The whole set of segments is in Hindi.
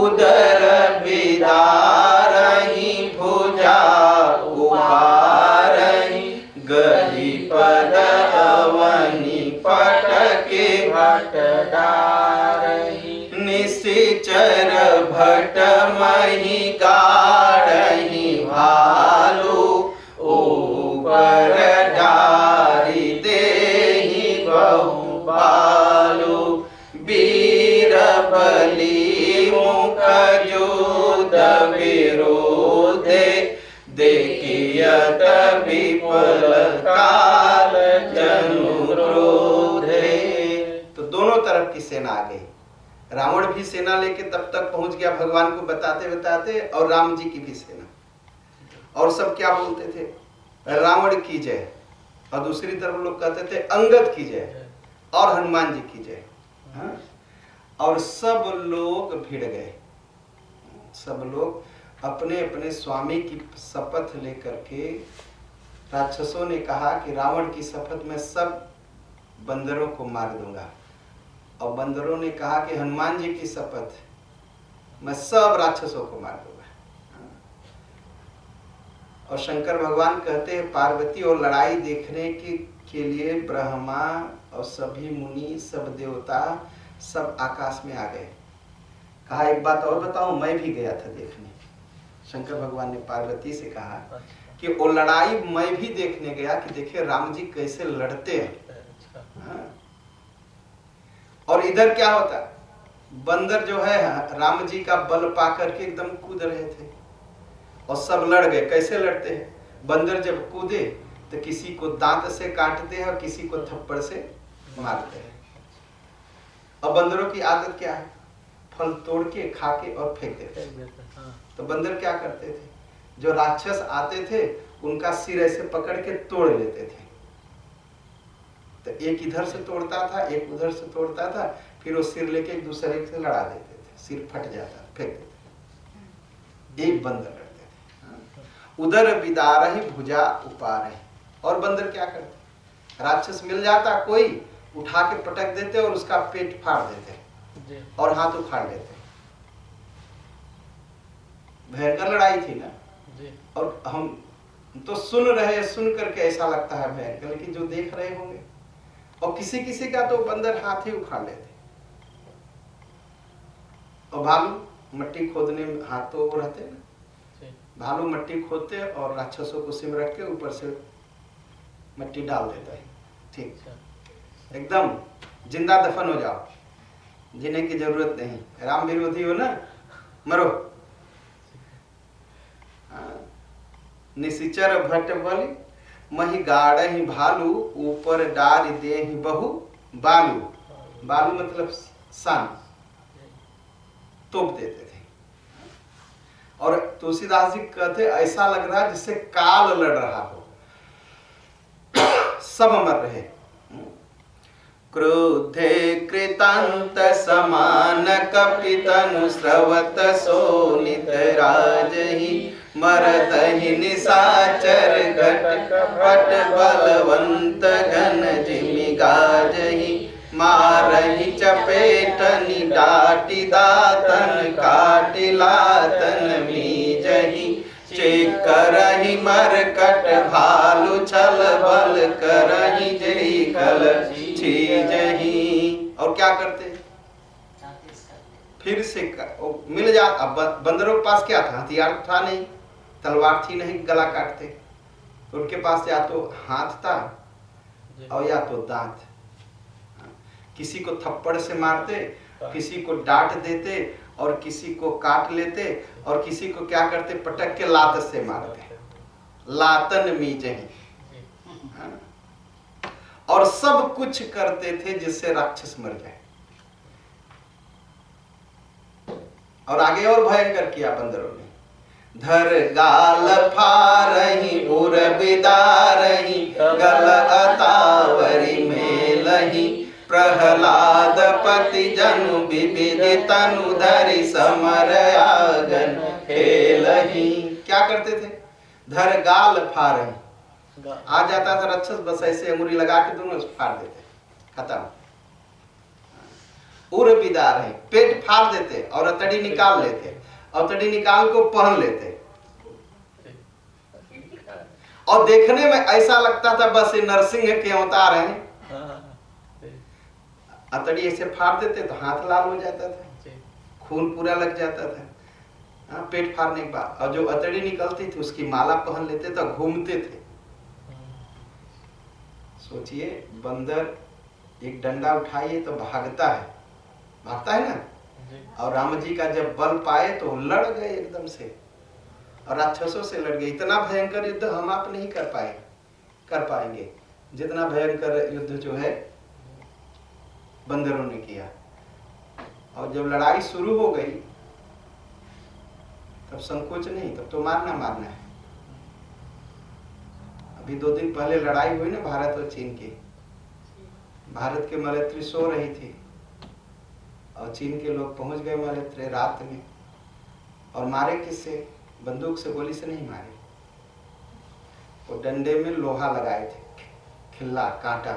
उदर बिदारहि भुजा उबारहि गही पद अवनि पटके भट डारहि निशिचर भट मही गाड़हि भालू ऊपर डारि देहि बहु बालू वीर बलि मुख युद्ध विरोधे देखियत विपुल काल जनु क्रोधे। तो दोनों तरफ की सेना आ गई। रावण भी सेना लेके तब तक पहुंच गया भगवान को बताते बताते, और राम जी की भी सेना। और सब क्या बोलते थे? रावण की जय। और दूसरी तरफ लोग कहते थे अंगद की जय और हनुमान जी की जय। और सब लोग भिड़ गए। सब लोग अपने अपने स्वामी की शपथ लेकर के, राक्षसों ने कहा कि रावण की शपथ में सब बंदरों को मार दूंगा, और बंदरों ने कहा कि हनुमान जी की शपथ मैं सब राक्षसों को मार दूंगा। और शंकर भगवान कहते हैं पार्वती और लड़ाई देखने के लिए ब्रह्मा और सभी मुनि सब देवता सब आकाश में आ गए। कहा एक बात और बताऊं, मैं भी गया था देखने। शंकर भगवान ने पार्वती से कहा कि वो लड़ाई मैं भी देखने गया कि देखिए राम जी कैसे लड़ते हैं। और इधर क्या होता, बंदर जो है राम जी का बल पाकर के एकदम कूद रहे थे और सब लड़ गए। कैसे लड़ते हैं? बंदर जब कूदे तो किसी को दांत से काटते हैं और किसी को थप्पड़ से मारते हैं। अब बंदरों की आदत क्या है? फल तोड़ के खा के और फेंक देते हैं। तो बंदर क्या करते थे? जो राक्षस आते थे उनका सिर ऐसे पकड़ के तोड़ लेते थे। तो एक इधर से तोड़ता था, एक उधर से तोड़ता था, फिर वो सिर लेके एक दूसरे से लड़ा देते थे। सिर फट जाता, फेंक देते। एक बंदर लड़ते थे। उदर बिदारहि भुजा उपारहि। और बंदर क्या करते? राक्षस मिल जाता कोई, उठा के पटक देते और उसका पेट फाड़ देते और हाथ उखाड़ लेते। भयंकर लड़ाई थी ना। और हम तो सुन रहे, सुन करके ऐसा लगता है भयंकर, लेकिन जो देख रहे होंगे, और किसी किसी का तो बंदर हाथ ही उखाड़ लेते। और भालू मट्टी खोदने में हाथ तो वो रहते ना, भालू मट्टी खोदते और राक्षसों को सिम रख के ऊपर से मट्टी डाल देता है। ठीक, एकदम जिंदा दफन हो जाओ, जीने की जरूरत नहीं। राम विरोधी हो ना, मरो। निशिचर भट्ट बलि मही गाड़हि भालू ऊपर डारि देहि बहु बालू। बालू मतलब सान, तोप देते थे। और तुलसीदास जी कहते ऐसा लग रहा है जिससे काल लड़ रहा हो, सब मर रहे। क्रोधे कृतांत समान कपितनु स्रवत सोनित राजहि मरदहि निशाचर घट पट बलवंत घन जिमि गाजहि मारहि चपेटनि डाटि दातन काटि लातन मीजहि चेक करहि मरकट भालू छल बल करहि जहि कल छीजहि। और क्या करते? फिर से मिल जा। अब बंदरों के पास क्या था? हथियार था नहीं, तलवार थी नहीं, गला काटते। तो उनके पास या तो हाथ था और या तो दांत। किसी को थप्पड़ से मारते, किसी को डांट देते और किसी को काट लेते, और किसी को क्या करते? पटक के लात से मारते, लातन मीजहि। और सब कुछ करते थे जिससे राक्षस मर जाए। और आगे और भयंकर किया बंदरों ने। धर गाल फारहि उर बिदारहि गल अतावरी मेलहि प्रहलाद पति जनु विविध तनु धरि समर आगन खेलहि। क्या करते थे? धर गाल फारहि, आ जाता था राक्षस, बस ऐसे अंगुली लगा के दोनों फाड़ देते, खत्म। उर बिदार है, पेट फाड़ देते और अतड़ी निकाल लेते, अतड़ी निकाल को पहन लेते और देखने में ऐसा लगता था बस ये नरसिंह के अवतार हैं। अतड़ी ऐसे फाड़ देते तो हाथ लाल हो जाता था, खून पूरा लग जाता था। पेट फाड़ने के बाद और जो अतड़ी निकलती थी उसकी माला पहन लेते तो घूमते थे। सोचिए, बंदर एक डंडा उठाइए तो भागता है ना, और राम जी का जब बल पाए तो लड़ गए एकदम से और राक्षसों से लड़ गए। इतना भयंकर युद्ध हम आप नहीं कर पाएंगे जितना भयंकर युद्ध जो है बंदरों ने किया। और जब लड़ाई शुरू हो गई तब संकोच नहीं, तब तो मारना है। अभी 2 दिन पहले लड़ाई हुई ना भारत और चीन की। भारत के मलेत्री सो रही थी और चीन के लोग पहुंच गए मलेत्री रात में, और मारे किससे? बंदूक से, गोली से नहीं मारे, वो डंडे में लोहा लगाए थे, खिल्ला कांटा,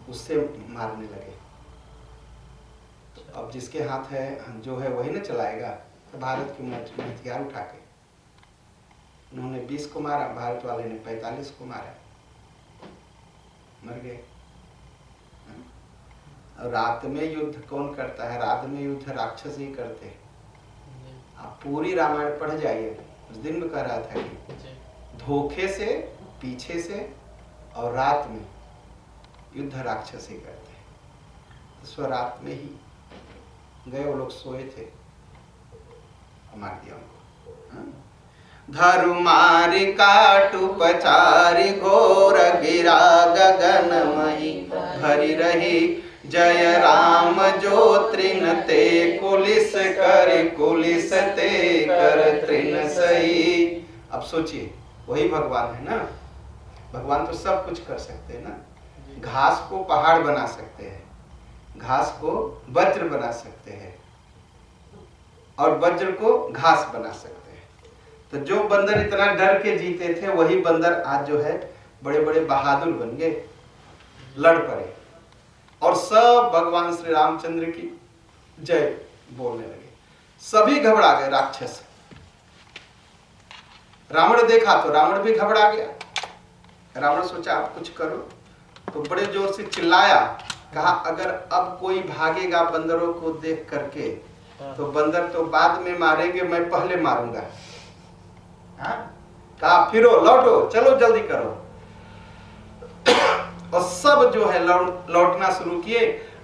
उससे मारने लगे। तो अब जिसके हाथ है जो है वही ना चलाएगा। तो भारत के हथियार उठा के उन्होंने 20 को मारा, भारत वाले ने 45 को मारा, मर गए। और रात में युद्ध कौन करता है? रात में युद्ध राक्षस ही करते हैं। आप पूरी रामायण पढ़ जाइए। उस दिन में कह रहा था कि धोखे से, पीछे से और रात में युद्ध राक्षस ही करते हैं। तो रात में ही गए, वो लोग सोए थे, मार दिया उनको। धरु मारि काटु पचारि घोर गिरा गगनमयी भरी रही जय राम जो तृण ते कुलिस ते कर तृण सही। अब सोचिए, वही भगवान है ना। भगवान तो सब कुछ कर सकते हैं ना। घास को पहाड़ बना सकते हैं, घास को वज्र बना सकते हैं और वज्र को घास बना सकते हैं। तो जो बंदर इतना डर के जीते थे वही बंदर आज जो है बड़े बड़े बहादुर बन गए, लड़ पड़े और सब भगवान श्री रामचंद्र की जय बोलने लगे। सभी घबरा गए राक्षस। रावण देखा तो रावण भी घबरा गया। रावण सोचा आप कुछ करो, तो बड़े जोर से चिल्लाया, कहा अगर अब कोई भागेगा बंदरों को देख करके तो बंदर तो बाद में मारेंगे, मैं पहले मारूंगा। कहा फिरो, लौटो, चलो जल्दी करो। और सब जो है लौटना शुरू किए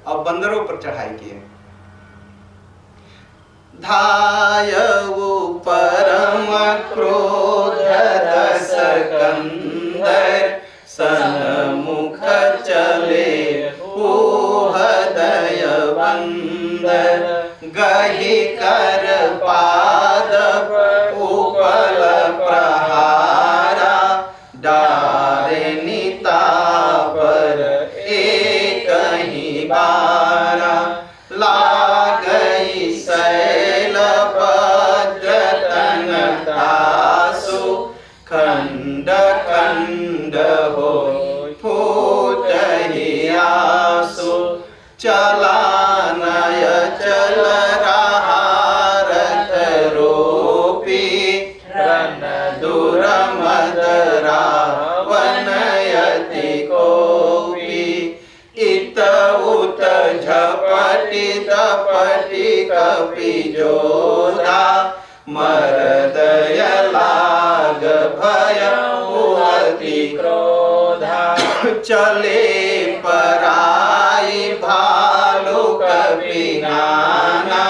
और बंदरों पर चढ़ाई किए। धायवु परम क्रोध दस कंदर सन्मुख चले हृदय बंदर गहि कर पाद उपल प्रहारा डारे निता पर एक ही बारा लागई शैल वज्रतन तासु खंड खंड हो फूट ही आसु चला नय चल रहा रथ रोपी रन दूर मदरा वनयति कोपी इत उत झपटी दपटी कपि जोधा मरदय लाग भय अति क्रोधा चले पराई भालू कपि नाना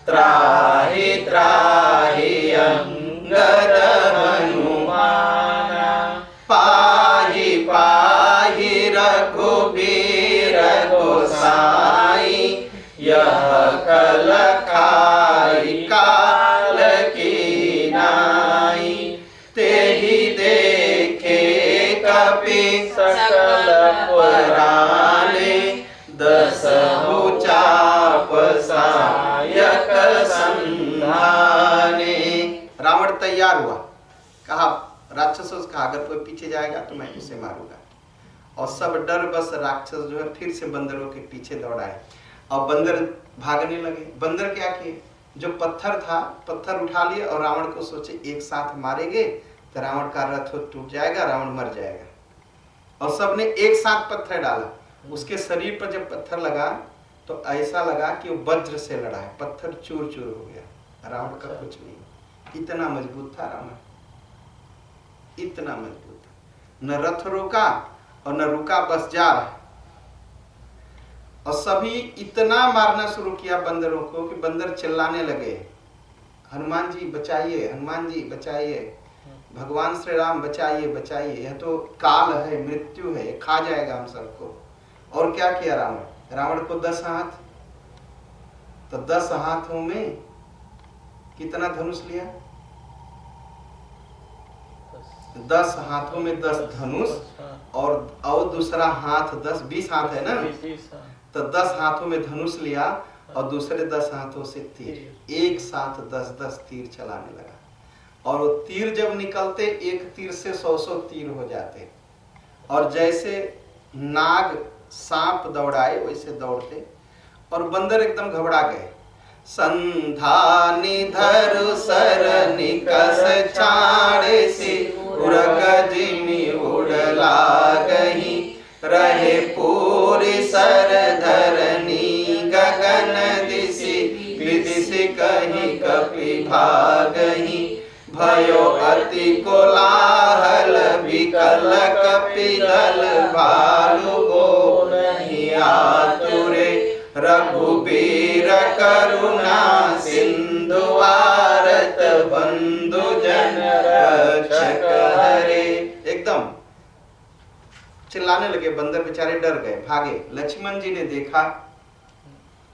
त्राहि त्राहि अंगद हनुमाना पाहि पाहि रघुबीर गोसाई यह कल खाई काल की नाई तेहि देखे कपि सकल पुराणे दसहु चाप सायक संधाने। रावण तैयार हुआ, कहा राक्षसों से कहा अगर कोई पीछे जाएगा तो मैं उसे मारूंगा। और सब डर बस राक्षस जो है फिर से बंदरों के पीछे दौड़ाए। और बंदर भागने लगे। बंदर क्या किए, जो पत्थर था पत्थर उठा लिए और रावण को सोचे एक साथ मारेंगे तो रावण का रथ टूट जाएगा, रावण मर जाएगा। और सबने एक साथ पत्थर डाला, उसके शरीर पर जब पत्थर लगा तो ऐसा लगा कि वो वज्र से लड़ा है, पत्थर चूर चूर हो गया, रावण का कुछ नहीं। इतना मजबूत था रावण, इतना मजबूत था। न रथ रोका और न रुका, बस जा रहा। और सभी इतना मारना शुरू किया बंदरों को कि बंदर चिल्लाने लगे, हनुमान जी बचाइए, हनुमान जी बचाइए, भगवान श्री राम बचाइए बचाइए, यह तो काल है, मृत्यु है, खा जाएगा हम सबको। और क्या किया रावण, रावण को 10 हाथ, तो 10 हाथों में कितना धनुष लिया, 10 हाथों में 10 धनुष, और दूसरा हाथ 10, 20 हाथ है ना, तो 10 हाथों में धनुष लिया और दूसरे 10 हाथों से तीर, एक साथ 10-10 तीर चलाने लगा। और वो तीर जब निकलते, एक तीर से 100 तीर हो जाते, और जैसे नाग सांप दौड़ाए वैसे दौड़ते, और बंदर एकदम घबरा गए। संधानी धरु सर निकस छाड़े से उरग जिमि उड़ला गही, रहे पूरी सर धरनी गगन दिशि, विदिशि कहीं कपि भागही, भयो अति कोलाहल विकल कपिदल, भालु गो नहीं आतुरे, रघुबीर करुणा सिंधु आरत, बंधु जन रक्षक हरे। एकदम चिल्लाने लगे, बंदर बेचारे डर गए, भागे। लक्ष्मण जी ने देखा,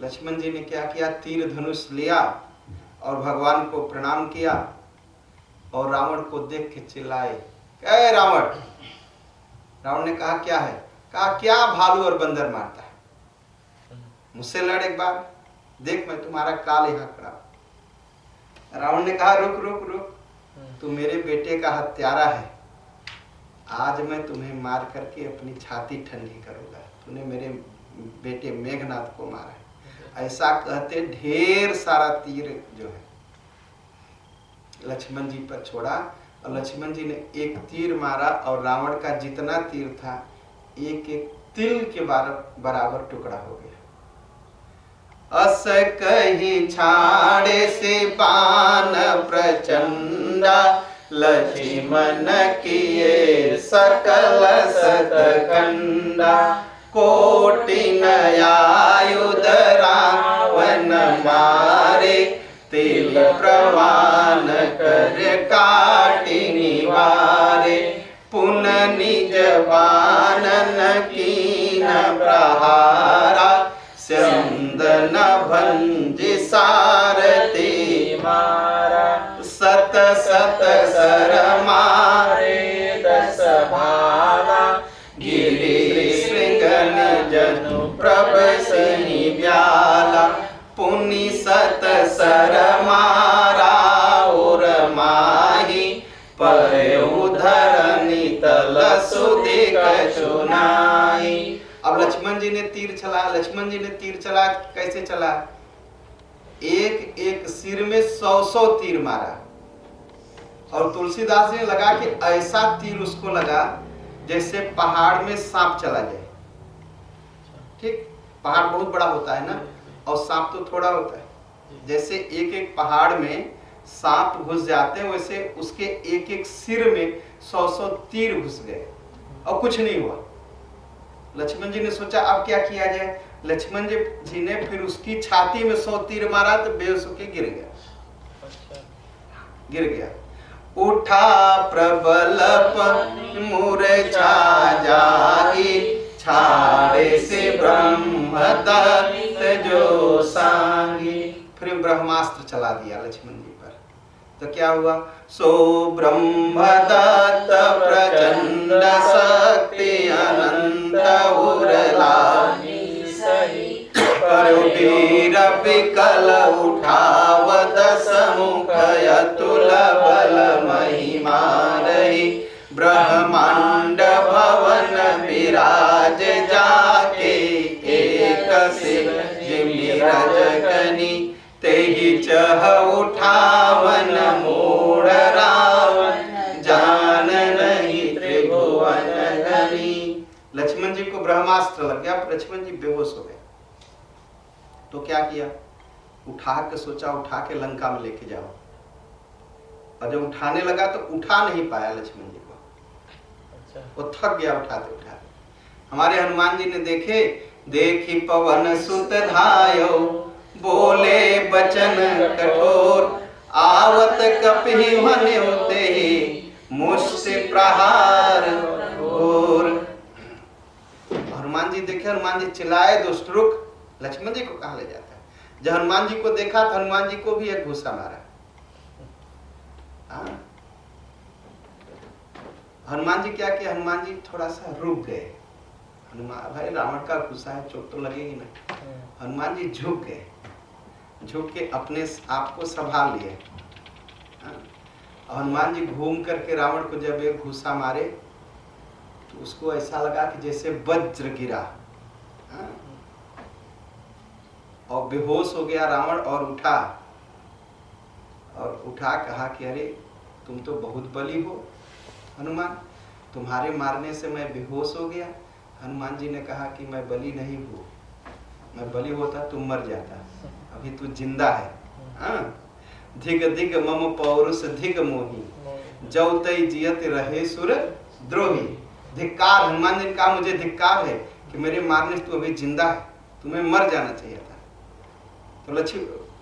लक्ष्मण जी ने क्या किया, तीर धनुष लिया और भगवान को प्रणाम किया, और रावण को देख के चिल्लाए, ए रावण। रावण ने कहा क्या है, कहा क्या भालू और बंदर मारता है, मुझसे लड़ एक बार, देख मैं तुम्हारा काल यहाँ खड़ा। रावण ने कहा रुक रुक रुक, तू मेरे बेटे का हत्यारा है, आज मैं तुम्हें मार करके अपनी छाती ठंडी करूंगा, तूने मेरे बेटे मेघनाथ को मारा है। ऐसा कहते ढेर सारा तीर जो है लक्ष्मण जी पर छोड़ा, और लक्ष्मण जी ने एक तीर मारा और रावण का जितना तीर था एक एक तिल के बराबर टुकड़ा हो गया। अस कही छाड़े से बाण प्रचंडा, लक्ष्मण किए सकल सतखंडा, कोटि आयुध रावण मारे, तिल प्रवान कर काटि निवारे, पुन निज बानन कीन प्रहारा, स्यंदन भंज सारथी मारा, सत सत सर मारे 10 भाला, गिरि श्रृंग जनु प्रभ सिंह ब्याला, पुनि सत सर मारा और माही, परेउ धरनी तल सुधि कछु नाहि। अब लक्ष्मण जी ने तीर चला, लक्ष्मण जी ने तीर चला, कैसे चला, एक एक सिर में 100 तीर मारा। और तुलसीदास ने लगा कि ऐसा तीर उसको लगा जैसे पहाड़ में सांप चला जाए। ठीक, पहाड़ बहुत बड़ा होता है ना, और सांप तो थोड़ा होता है। जैसे एक एक पहाड़ में सांप घुस जाते हैं, वैसे उसके एक एक सिर में 100 तीर घुस गए और कुछ नहीं हुआ। लक्ष्मण जी ने सोचा अब क्या किया जाए। लक्ष्मण जी ने फिर उसकी छाती में 100 तीर मारा तो बेहोश होकर गिर गया। गिर गया। उठा प्रबल मूर्छा जागी, छाड़े से ब्रह्मदत्त जो सांगी। फिर ब्रह्मास्त्र चला दिया लक्ष्मण जी पर। तो क्या हुआ, सो ब्रह्मदत्त प्रचंड शक्ति अनंत उरलानी सही, वीर विकल उठावत समुख अतुल बल महिमा रही, ब्रह्मांड भवन विराज जाके एक शिव जिम चह उठावन मूढ़ रावण, जान नहीं त्रिभुवन धनी। लक्ष्मण जी को ब्रह्मास्त्र लग गया, लक्ष्मण जी बेहोश हो गए। तो क्या किया, उठा के सोचा उठा के लंका में लेके जाओ, और जब उठाने लगा तो उठा नहीं पाया लक्ष्मण जी को। अच्छा। वो थक गया उठाते उठाते। हमारे हनुमान जी ने देखे, देखी पवन सुत धायो, बोले बचन कठोर, आवत कपि भन्योते ही, मुझसे प्रहार घोर। हनुमान जी देखे, हनुमान जी चिल्लाए, दुष्ट रुक, लक्ष्मण जी को कहाँ ले जाता है। जब हनुमान जी को देखा तो हनुमान जी को भी एक घूसा मारा। हनुमान जी क्या किया, हनुमान जी थोड़ा सा रुक गए। हनुमान भाई रावण का गुस्सा है, चोट तो लगेगी ना। हनुमान जी झुक गए, झुक के अपने आप को संभाल लिए। हनुमान जी घूम करके रावण को जब एक घुसा मारे तो उसको ऐसा लगा कि जैसे वज्र गिरा, और बेहोश हो गया रावण। और उठा कहा कि अरे तुम तो बहुत बली हो हनुमान, तुम्हारे मारने से मैं बेहोश हो गया। हनुमान जी ने कहा कि मैं बली नहीं हूँ, मैं बली होता तुम मर जाता, अभी तू जिंदा है। धिग धिग मम पौरुष धिग मोही, जौ तई जियत रहे सुर द्रोही। धिक्कार, हनुमान जी ने कहा मुझे धिक्कार है कि मेरे मारने से तू अभी जिंदा है, तुम्हें मर जाना चाहिए था। तो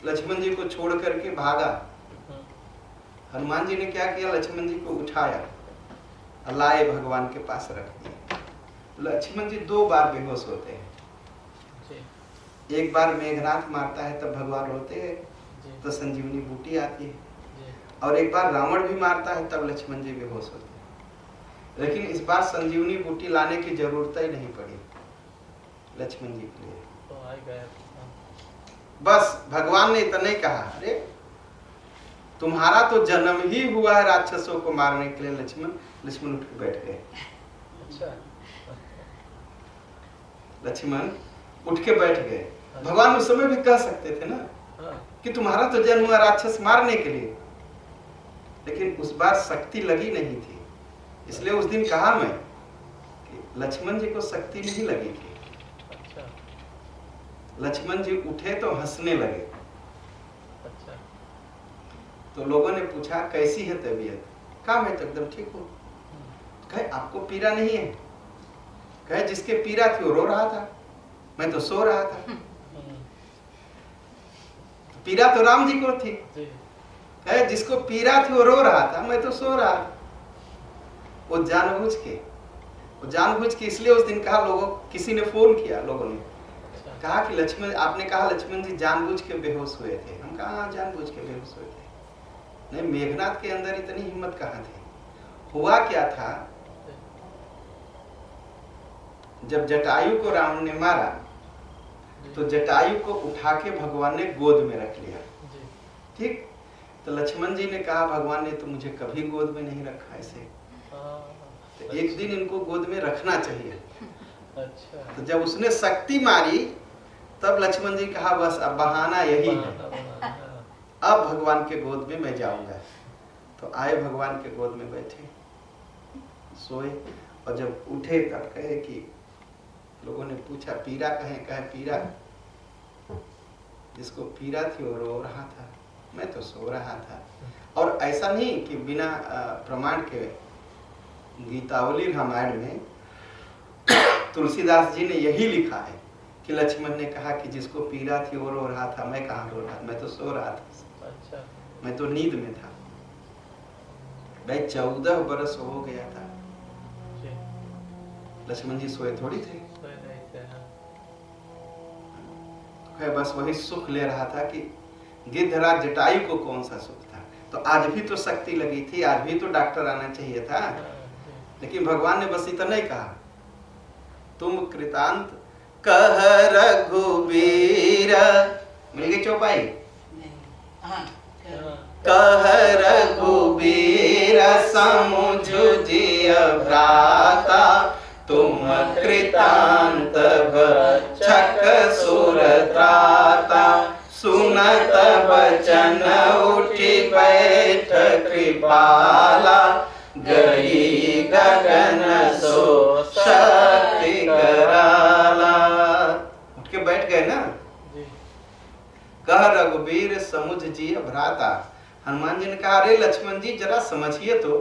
लक्ष्मण जी को छोड़ करके भागा। हनुमान जी ने क्या किया, लक्ष्मण जी को उठाया, लाए भगवान के पास रख दिया। लक्ष्मण जी 2 बार बेहोश होते हैं। एक बार मेघनाथ मारता है तब भगवान रोते हैं तो संजीवनी बूटी आती है, और एक बार रावण भी मारता है तब लक्ष्मण जी बेहोश होते हैं। लेकिन इस बार संजीवनी बूटी लाने की जरूरत ही नहीं पड़ी लक्ष्मण जी के लिए। बस भगवान ने इतना ही कहा, अरे तुम्हारा तो जन्म ही हुआ है राक्षसों को मारने के लिए लक्ष्मण। लक्ष्मण उठ के बैठ गए। अच्छा। लक्ष्मण उठ के बैठ गए। भगवान उस समय भी कह सकते थे ना कि तुम्हारा तो जन्म हुआ राक्षस मारने के लिए, लेकिन उस बार शक्ति लगी नहीं थी। इसलिए उस दिन कहा मैं कि लक्ष्मण जी को शक्ति नहीं लगी थी। अच्छा। लक्ष्मण जी उठे तो हंसने लगे। अच्छा। तो लोगों ने पूछा कैसी है तबीयत, कहा मैं तो एकदम ठीक हूँ। कहे आपको पीड़ा नहीं है, कहे जिसके पीड़ा थी वो रो रहा था, मैं तो सो रहा था। पीड़ा तो राम जी को थी, कहे जिसको पीड़ा थी वो रो रहा था, मैं तो सो रहा था। वो जानबूझ के इसलिए उस दिन कहा, लोगों किसी ने फोन किया, लोगों ने कहा कि लक्ष्मण, आपने कहा लक्ष्मण जी जानबूझ के बेहोश हुए थे। हम कहा हाँ जानबूझ के बेहोश हुए थे। नहीं, मेघनाथ के अंदर इतनी हिम्मत कहाँ थी। हुआ क्या था, जब जटायु को रावण ने मारा तो जटायु को उठा के भगवान ने गोद में रख लिया। ठीक, तो लक्ष्मण जी ने कहा भगवान ने तो मुझे कभी गोद में नहीं रखा ऐसे, तो एक दिन इनको गोद में रखना चाहिए। अच्छा। तो जब उसने शक्ति मारी तब लक्ष्मण जी कहा बस अब बहाना यही है, अब भगवान के गोद में मैं जाऊंगा। तो आए भगवान के गोद में बैठे, सोए, और जब उठे तब कहे कि लोगों ने पूछा पीड़ा कहे पीड़ा, जिसको पीड़ा थी वो रो रहा था, मैं तो सो रहा था। और ऐसा नहीं कि बिना प्रमाण के, गीतावली रामायण में तुलसीदास जी ने यही लिखा है कि लक्ष्मण ने कहा कि जिसको पीड़ा थी वो रो रहा था, मैं कहाँ रो रहा था, मैं तो सो रहा था। अच्छा। मैं तो नींद में था। भाई 14 बरस हो गया था, लक्ष्मण जी सोए थोड़ी थे। बस वही सुख ले रहा था कि गिद्धराज जटायु को कौन सा सुख था। तो आज भी तो शक्ति लगी थी, आज भी तो डॉक्टर आना चाहिए था, लेकिन भगवान ने बस इतना ही कहा, तुम कृतांत कह रघुबीर, मिल गई चौपाई, कह रघुबीर समुझिय भ्राता, तुम कृतांत भक्षक सुर त्राता, सुनत बचन उठी बैठ कृपाला, गई गगन सो शक्ति कराला। उठ के बैठ गए ना। कह रघुबीर समुझ जी भ्राता। हनुमान जी ने कहा, अरे लक्ष्मण जी जरा समझिए तो,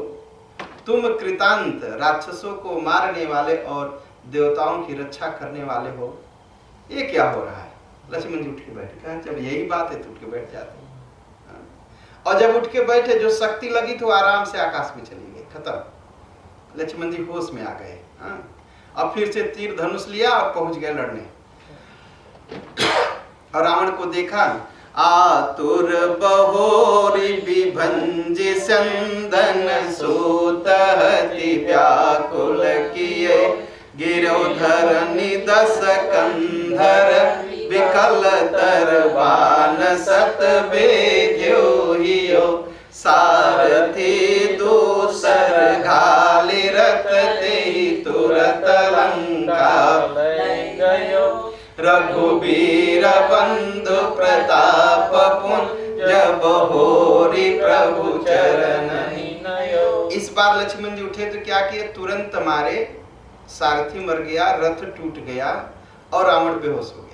तुम कृतांत राक्षसों को मारने वाले और देवताओं की रक्षा करने वाले हो, ये क्या हो रहा है? लक्ष्मण जी उठ के बैठे। कहा जब यही बात है तो उठ के बैठ जाते। और जब उठ के बैठे, जो शक्ति लगी तो आराम से आकाश में चली गई, खत्म। लक्ष्मण जी होश में आ गए। अब फिर से तीर धनुष लिया और पहुंच गए लड़ने। और रावण को देखा, आतुर बहोरी विभंज संदन सूतहति व्याकुल किए, गिरोधर निदस कंधर विकल तरबान सत बेध्यो हियो, सारथी दूसर घाली रथ तेहि तुरत लंका लय गयो, रघुबीर बंधु प्रताप पुंज बहोरी प्रभु चरण नयो। इस बार लक्ष्मण जी उठे तो क्या किए, तुरंत मारे, सारथी मर गया, रथ टूट गया और रावण बेहोश हो गया।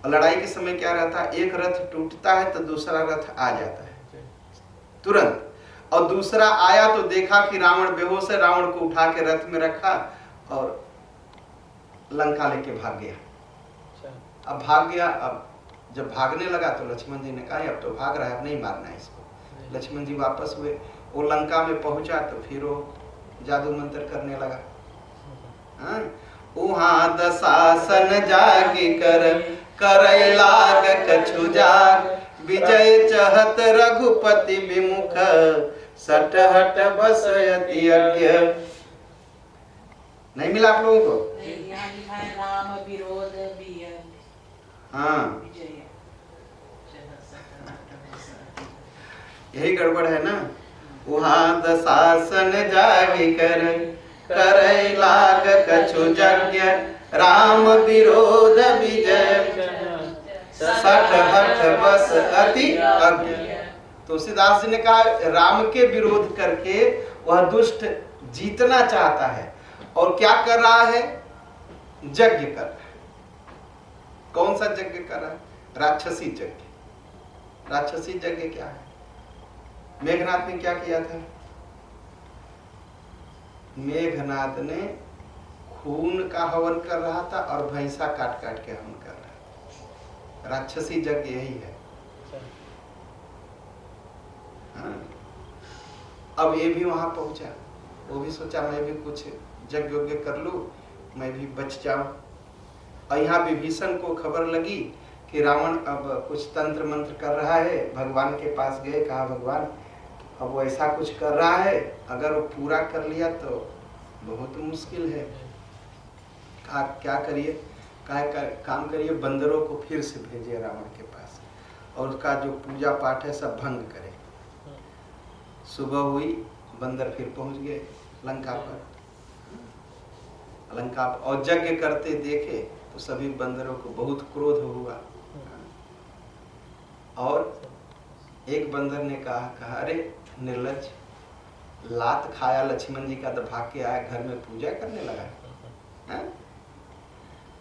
और लड़ाई के समय क्या रहता है, एक रथ टूटता है तो दूसरा रथ आ जाता है तुरंत। और दूसरा आया तो देखा कि रावण बेहोश है, रावण को उठा के रथ में रखा और लंका लेके भाग गया। अब भाग गया। अब जब भागने लगा तो लक्ष्मण जी ने कहा, अब तो भाग रहा है, अब नहीं मारना है इसको। लक्ष्मण जी वापस हुए, वो लंका में पहुंचा तो फिर वो जादू मंत्र करने लगा। उहाँ दशासन जागी करय लाग कछु जाग, विजय चहत रघुपति विमुख, सट हट बसयति यज्ञ। नहीं मिला आप लोगों को? राम विरोध हाँ, यही गड़बड़ है ना। वहाँ दशासन जागी करय लाग कछु यज्ञ, राम विरोध विजय सठ हठ बस अति अज्ञ। तुलसीदास जी ने कहा, राम के विरोध करके वह दुष्ट जीतना चाहता है और क्या कर रहा है, यज्ञ कर रहा है। कौन सा यज्ञ कर रहा है? राक्षसी यज्ञ। राक्षसी यज्ञ क्या है? मेघनाथ ने क्या किया था? मेघनाथ ने खून का हवन कर रहा था और भैंसा काट काट के हवन कर रहा था। राक्षसी यज्ञ यही है। हाँ? अब ये भी वहां पहुंचा, वो भी सोचा मैं भी कुछ यज्ञ कर लूं, मैं भी बच जाऊं। और यहाँ विभीषण को खबर लगी कि रावण अब कुछ तंत्र मंत्र कर रहा है। भगवान के पास गए, कहा भगवान अब वो ऐसा कुछ कर रहा है, अगर वो पूरा कर लिया तो बहुत मुश्किल है। कहा क्या करिए? कहा काम करिए, बंदरों को फिर से भेजिए रावण के पास और उसका जो पूजा पाठ है सब भंग करे। सुबह हुई, बंदर फिर पहुंच गए लंका पर। लंका और यज्ञ करते देखे तो सभी बंदरों को बहुत क्रोध हुआ। और एक बंदर ने कहा अरे निर्लज्ज, लात खाया लक्ष्मण जी का तो भाग के आया, घर में पूजा करने लगा है?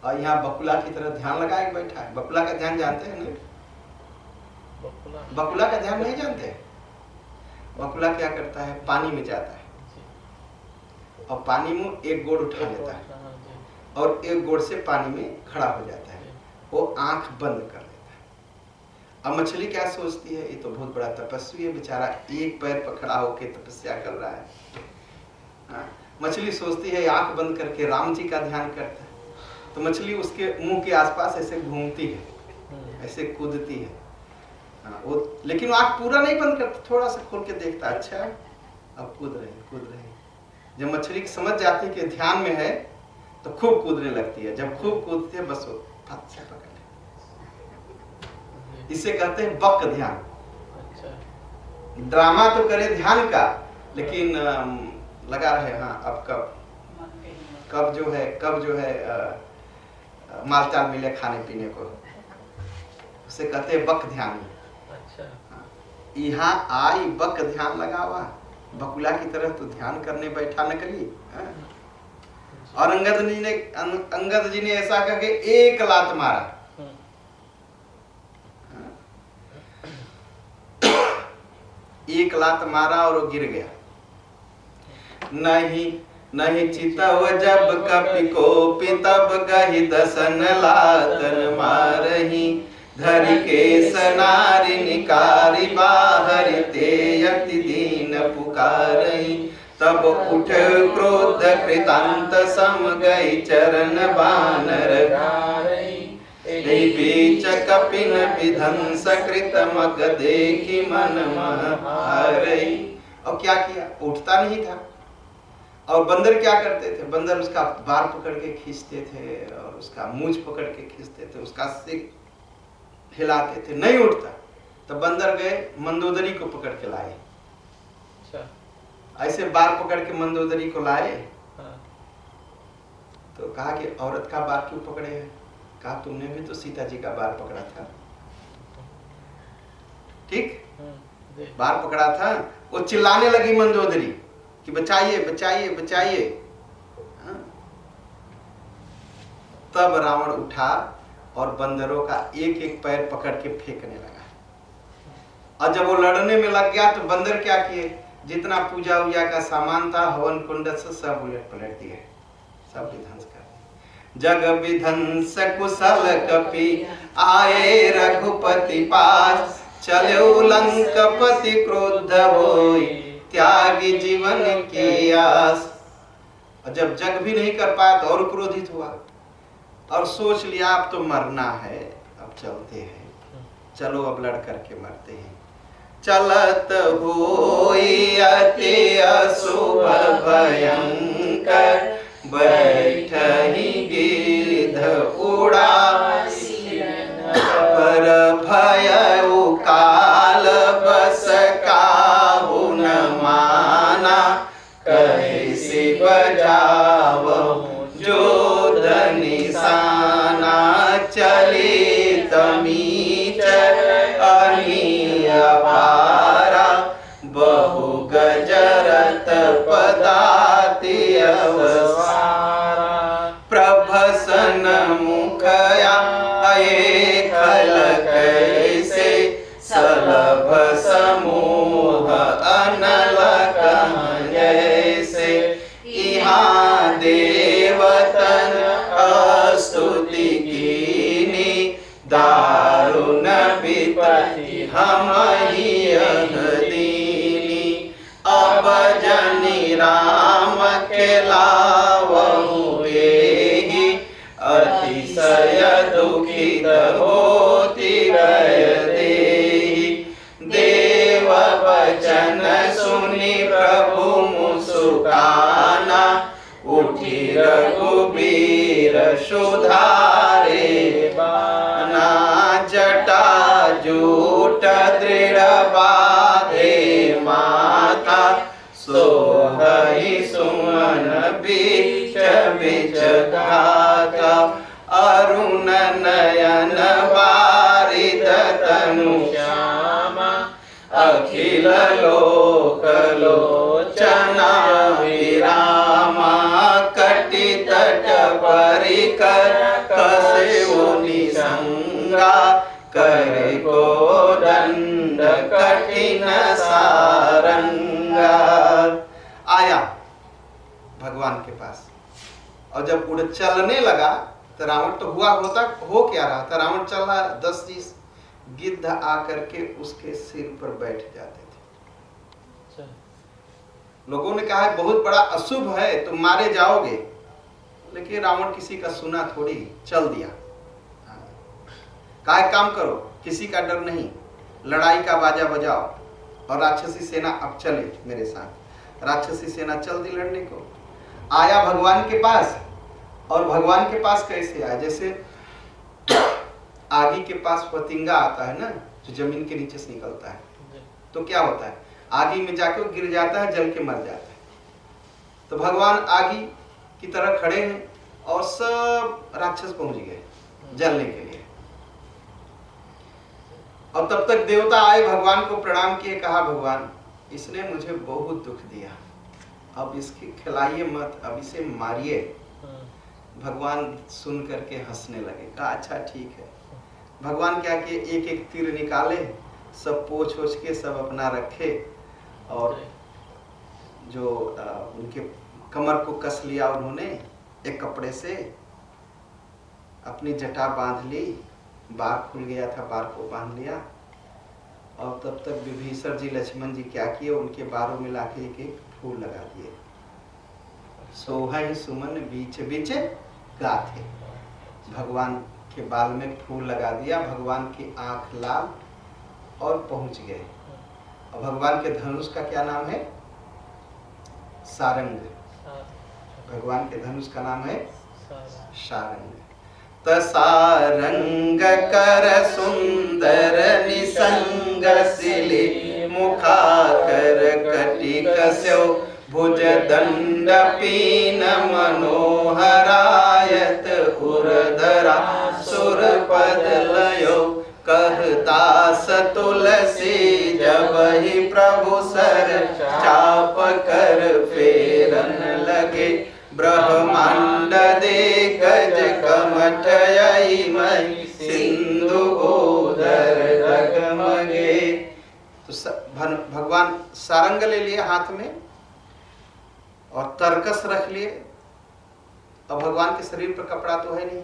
और यहाँ बकुला की तरह ध्यान लगा के बैठा है। बकुला का ध्यान जानते हैं? नहीं, बकुला का ध्यान नहीं जानते? बकुला क्या करता है, पानी में जाता है और पानी में एक गोड़ उठा लेता है और एक गोड़ से पानी में खड़ा हो जाता है, वो आंख बंद कर लेता है। अब मछली क्या सोचती है, ये तो बहुत बड़ा तपस्वी है बेचारा, एक पैर पर खड़ा होकर तपस्या कर रहा है। मछली सोचती है आंख बंद करके राम जी का ध्यान करता है, तो मछली उसके मुंह के आसपास ऐसे घूमती है, ऐसे कूदती है। वो लेकिन आंख पूरा नहीं बंद करता, थोड़ा सा खोल के देखता, अच्छा अब कूद रहे। जब मछली समझ जाती है कि ध्यान में है तो खूब कूदने लगती है। जब खूब कूदती है बस वो फट से पकड़ ले। इसे कहते हैं बक ध्यान। ड्रामा तो करे ध्यान का, लेकिन लगा रहे हाँ अब कब जो है मालचाल मिले खाने पीने को। उसे कहते हैं बक ध्यान। अच्छा। यहाँ आई बक ध्यान लगावा, बकुला की तरह तो ध्यान करने बैठा नकली। और अंगद जी ने ऐसा करके एक लात मारा, एक लात मारा और वो गिर गया। नहीं नहीं चितव जब कपि को पितब गहि दसन लातन मारही, धरि के सनारि निकारी बाहरि ते यति दीन पुकारही। तब उठ क्रोध कृतांत सम गई चरण बानर गारही, एहि बीच कपिन विध्वंस कृत मग देखी मन हारही। और क्या किया, उठता नहीं था। और बंदर क्या करते थे, बंदर उसका बार पकड़ के खींचते थे और उसका मूंछ पकड़ के खींचते थे, उसका सिर हिलाते थे, नहीं उठता। तो बंदर गए मंदोदरी को पकड़ के लाए। ऐसे बार पकड़ के मंदोदरी को लाए। तो कहा कि औरत का बार क्यों पकड़े हैं? कहा तुमने भी तो सीता जी का बार पकड़ा था। ठीक, बार पकड़ा था। वो चिल्लाने लगी मंदोदरी कि बचाइए बचाइए बचाइए। तब रावण उठा और बंदरों का एक एक पैर पकड़ के फेंकने लगा। और जब वो लड़ने में लग गया तो बंदर क्या किए, जितना पूजा उजा का सामान था हवन कुंड से सब उलट पलट दिए, सब विध्वंस कर दिए। जग विध्वंस कुशल कपि आए रघुपति पास, चले लंकपति क्रोध होई त्यागी जीवन की आस। और जब जग भी नहीं कर पाया तो और क्रोधित हुआ और सोच लिया अब तो मरना है, अब चलते हैं, चलो अब लड़ करके मरते हैं। चलत होई अति अशुभ भयंकर, बैठहि गिद्ध उड़ासी, पर भयउ काल बस काहू न माना, कैसी बजावहु जोध निशाना। चली तमीचर अनी अपारा, बहु गजरत पदाति अवसारा। प्रभसन मुखया अये खल कैसे, सलभ समूह अनल कह जैसे। इहाँ देवतन स्तुति कीनी, दारुण विपत्ति हमहि दीनी। अब जनि राम खेलावहु एहि, अतिशय दुखित होति रय देहि। देव वचन सुनि प्रभु मुस्काना, उठी रघुबीर सुधारे बाना। जटा जूट दृढ़ बाधे माथा, सोहहि सुमन बीच बीच गाथा। अरुण नयन बारिद तनु श्यामा, अखिल लोक लोचना विरामा। कटि तट परिकर कसेउ निसंगा, करे को दंड कठिन सारंगा। आया भगवान के पास और जब उड़ चलने लगा तो रावण तो हो क्या रहा था, रावण चल रहा 10-20 गिद्ध आकर के उसके सिर पर बैठ जाते थे। लोगों ने कहा बहुत बड़ा अशुभ है, तुम मारे जाओगे। लेकिन रावण किसी का सुना थोड़ी, चल दिया। कहा काम करो, किसी का डर नहीं, लड़ाई का बाजा बजाओ और राक्षसी सेना अब चले मेरे साथ। राक्षसी सेना चल दी लड़ने को। आया भगवान के पास, और भगवान के पास कैसे आया, जैसे आगी के पास पतिंगा आता है ना, जो जमीन के नीचे से निकलता है, तो क्या होता है, आगी में जाकर गिर जाता है, जल के मर जाता है। तो भगवान आगी की तरह खड़े हैं और सब राक्षस पहुंच गए जलने के लिए। और तब तक देवता आए, भगवान को प्रणाम किए, कहा भगवान इसने मुझे बहुत दुख दिया, अब इसके खिलाइए मत, अब इसे मारिए। भगवान सुन करके हंसने लगे, कहा अच्छा ठीक है। भगवान क्या किए, एक एक तीर निकाले, सब पोंछ ओछ के सब अपना रखे, और जो उनके कमर को कस लिया उन्होंने एक कपड़े से, अपनी जटा बांध ली, बार खुल गया था, बार को बांध लिया। और तब तक विभीषण जी लक्ष्मण जी क्या किए, उनके बारों में लाके एक एक फूल लगा दिए। सोहै सुमन बीच बीच गाथे, भगवान के बाल में फूल लगा दिया, भगवान की आंख लाल और पहुंच गए। और भगवान के धनुष का क्या नाम है, सारंग। भगवान के धनुष का नाम है सारंग। तसारंग कर सुंदर निसंग सिली, मुखाकर कटि कस्यो भुज दंड पीन मनोहरायत, उर्धरा सुर पद लयो कहतास तुलसी, जब ही प्रभु सर चाप कर फेरन लगे, ब्रह्मांड दे गज कमठयई मई, सिंधु ओदर डगमगे। तो भगवान सारंग ले लिए हाथ में और तरकस रख लिए। अब भगवान के शरीर पर कपड़ा तो है नहीं,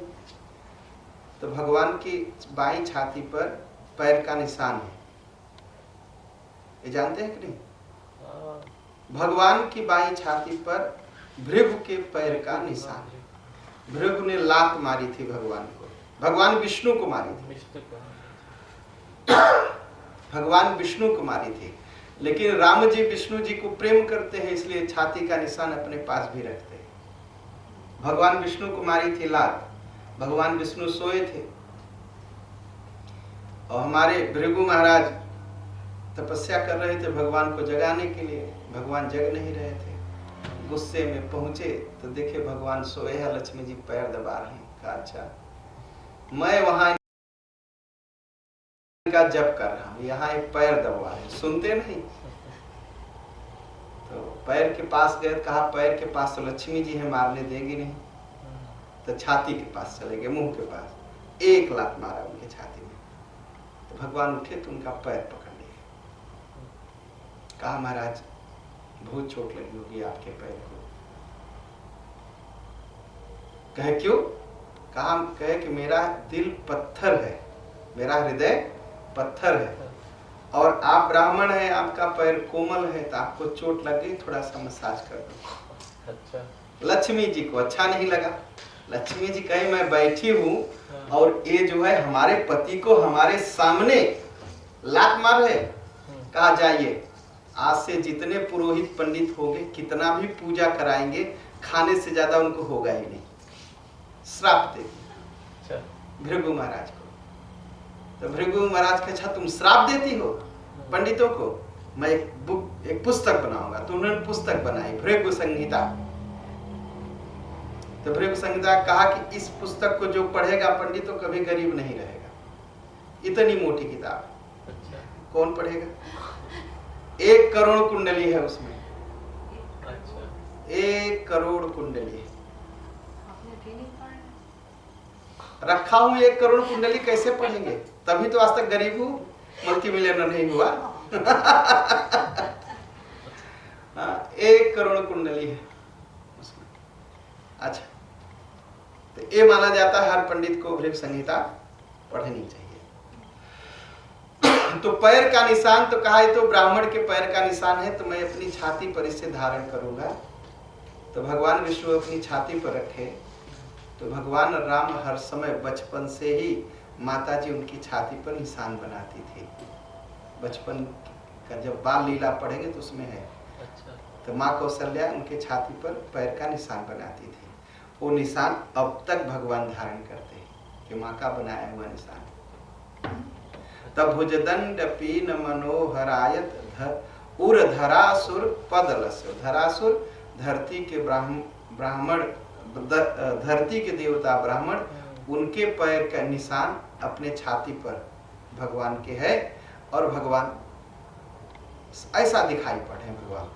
तो भगवान की बाईं छाती पर पैर का निशान है, ये जानते हैं कि नहीं? भगवान की बाईं छाती पर भृगु के पैर का निशान है। भृगु ने लात मारी थी भगवान को, भगवान विष्णु को मारी थी, भगवान विष्णु को मारी थी। लेकिन राम जी विष्णु जी को प्रेम करते हैं, इसलिए छाती का निशान अपने पास भी रखते हैं। भगवान विष्णु को मारी थी लात, भगवान विष्णु सोए थे और हमारे भृगु महाराज तपस्या कर रहे थे भगवान को जगाने के लिए। भगवान जग नहीं रहे थे, गुस्से में पहुंचे तो देखे भगवान सोए हैं, लक्ष्मी जी पैर दबा रहे हैं। कहा अच्छा, मैं वहां का जप कर रहा हूं, यहाँ एक पैर दबा है, सुनते नहीं। तो पैर के पास गए, कहा पैर के पास तो लक्ष्मी जी है, मारने देगी नहीं। तो छाती के पास चले गए, मुंह के पास, एक लात मारा उनके छाती में। तो भगवान उठे तो उनका पैर पकड़ लिए, कहा महाराज बहुत चोट लगी होगी आपके पैर को। कहे क्यों? कहा कहे कि मेरा दिल पत्थर है, मेरा हृदय पत्थर है, और आप ब्राह्मण हैं, आपका पैर कोमल है, तो आपको चोट लग गई, थोड़ा सा मसाज कर दो। अच्छा। लक्ष्मी जी को अच्छा नहीं लगा। लक्ष्मी जी कहे मैं बैठी हूँ और ये जो है हमारे पति को हमारे सामने लात मार है। कहा जाइए, आज से जितने पुरोहित पंडित होंगे, कितना भी पूजा कराएंगे, खाने से ज्यादा उनको होगा ही नहीं। श्राप दे दिया भृगु महाराज को। तो भृगु महाराज के अच्छा तुम श्राप देती हो पंडितों को, मैं एक पुस्तक बनाऊंगा। तो उन्होंने पुस्तक बनाई, भृगु संहिता। तो भृगु संहिता कहा कि इस पुस्तक को जो पढ़ेगा पंडित तो कभी गरीब नहीं रहेगा। इतनी मोटी किताब, अच्छा। कौन पढ़ेगा? 1 करोड़ कुंडली है उसमें, अच्छा। 1 करोड़ कुंडली रखा हूं। 1 करोड़ कुंडली कैसे पढ़ेंगे? तभी तो आज तक गरीब हूं, मल्टी मिलियनर नहीं हुआ। 1 करोड़ कुंडली है उसमें। अच्छा, तो ये माना जाता है हर पंडित को भृगु संहिता पढ़नी चाहिए। तो पैर का निशान तो कहा है, तो ब्राह्मण के पैर का निशान है, तो मैं अपनी छाती पर इसे धारण करूंगा। तो भगवान विष्णु अपनी छाती पर रखे। तो भगवान राम हर समय बचपन से ही माता जी उनकी छाती पर निशान बनाती थी। बचपन का जब बाल लीला पढ़ेंगे तो उसमें है। अच्छा। तो माँ कौशल्या उनके छाती पर पैर का निशान बनाती थी। वो निशान अब तक भगवान धारण करते हैं कि माँ का बनाया हुआ निशान। तब भुजदंड पीन मनोहरायत उर्धरासुर पदलस्य। धरासुर धरती के ब्राह्मण, धरती के देवता ब्राह्मण, उनके पैर का निशान अपने छाती पर भगवान के है और भगवान ऐसा दिखाई पड़े भगवान।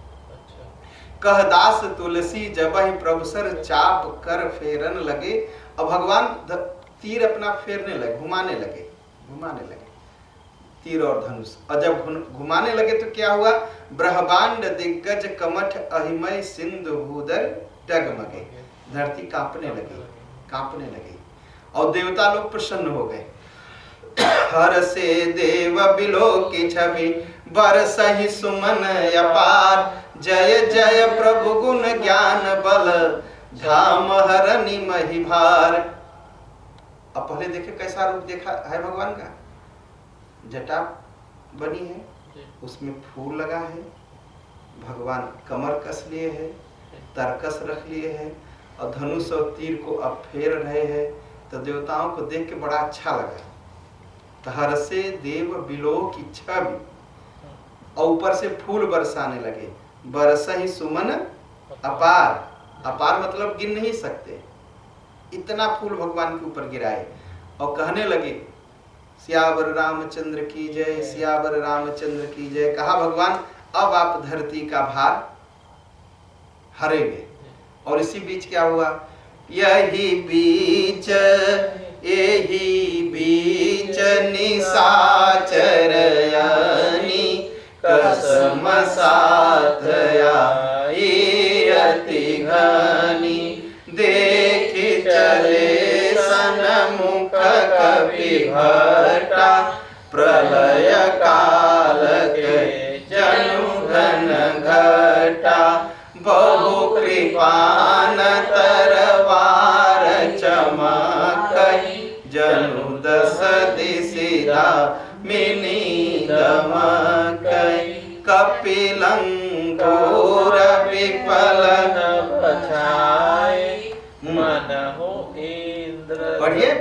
कह दास तुलसी जबहि प्रभु सर चाप कर फेरन लगे। अब भगवान तीर अपना फेरने लगे, घुमाने लगे तीर और धनुष। और जब घुमाने लगे तो क्या हुआ, ब्रह्मांड दिग्गज कमठ अहिमय सिंधु भूदर डगमगे। धरती कांपने लगी और देवता लोग प्रसन्न हो गए। हर से देव बिलो की छवि बरसहि सुमन अपार। जय जय प्रभु गुण ज्ञान बल धाम हरनि महि भार। अब पहले देखे कैसा रूप देखा है भगवान का। जटा बनी है, उसमें फूल लगा है, भगवान कमर कस लिए है, तरकस रख लिए है और धनुष और तीर को अब फेर रहे हैं। तो देवताओं को देख के बड़ा अच्छा लगा। तो हर से देव बिलोह की छवि और ऊपर से फूल बरसाने लगे। बरसहि सुमन अपार, अपार मतलब गिन नहीं सकते, इतना फूल भगवान के ऊपर गिराए और कहने लगे सियावर रामचंद्र की जय, सियावर रामचंद्र की जय। कहा भगवान अब आप धरती का भार हरेंगे। और इसी बीच क्या हुआ, यही बीच निशाचर यानी कसम साथ आई अति घनी। देख चले सन्मुख कपि भट्टा प्रलय काल के जनु घन घटा। बहु कृपान तरवार चमकई जनु दस दिशिदा मिनी दमकई। कपिलंगूर विफल बछाए मनहु इंद्र पढ़िए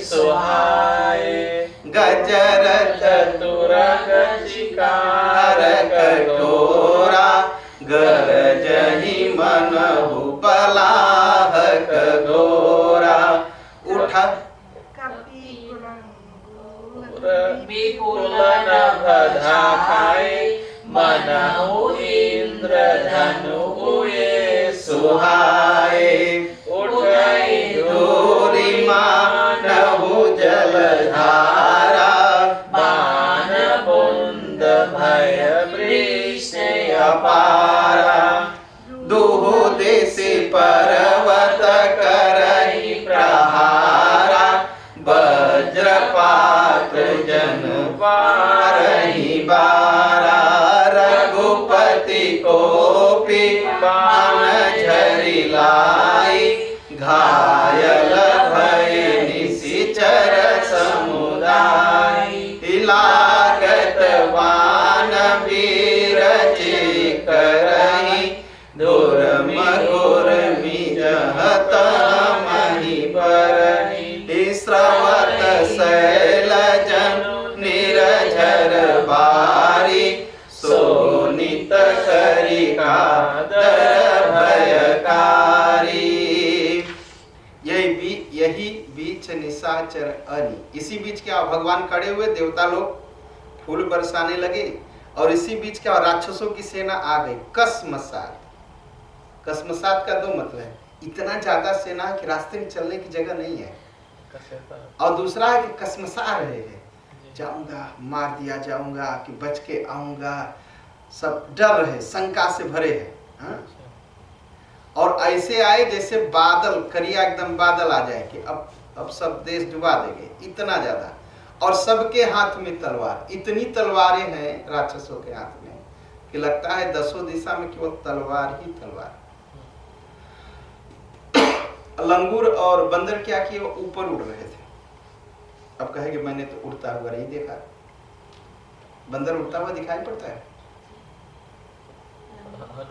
सुहाए। गजर चतुरंग शिकार कठोरा गरजहि मनहु बलाहक घोरा। उठा विपुलन बधा खाए मनहु इंद्र धनु हुए सुहाए। उठई दूरी मानहु जलधारा बाण बुंद भय वृष अपारा। दुहु दिशि पर्वत करहि प्रहारा वज्रपात जन वारहि बारा। रघुपति कोपि बाण झरि लाई घायल भय निशिचर समुदाय। लागत बाण वीरज करहि दुर्म गुर्मि जहत महि बरहि। श्रवत शैल जन निरझर बारी सोनित करिका दर भयकारी। यही बीच निशाचर अनि। इसी बीच क्या भगवान खड़े हुए, देवता लोग फूल बरसाने लगे और इसी बीच क्या राक्षसों की सेना आ गई। कस्मसात, कस्मसात का दो मतलब है, इतना ज्यादा सेना है कि रास्ते में चलने की जगह नहीं है। और दूसरा है कि कसमसा रहे हैं, जाऊंगा मार दिया जाऊंगा कि बच के आऊंगा, सब डर रहे, शंका से भरे हैं। और ऐसे आए जैसे बादल, करिया एकदम बादल आ जाए कि अब सब देश डुबा देंगे, इतना ज्यादा। और सबके हाथ में तलवार, इतनी तलवारें हैं राक्षसों के हाथ में कि लगता है दसों दिशा में केवल तलवार ही तलवार। लंगूर और बंदर क्या किए, वो ऊपर उड़ रहे थे। अब कहेंगे मैंने तो उड़ता हुआ नहीं देखा। बंदर उड़ता हुआ दिखाई पड़ता है,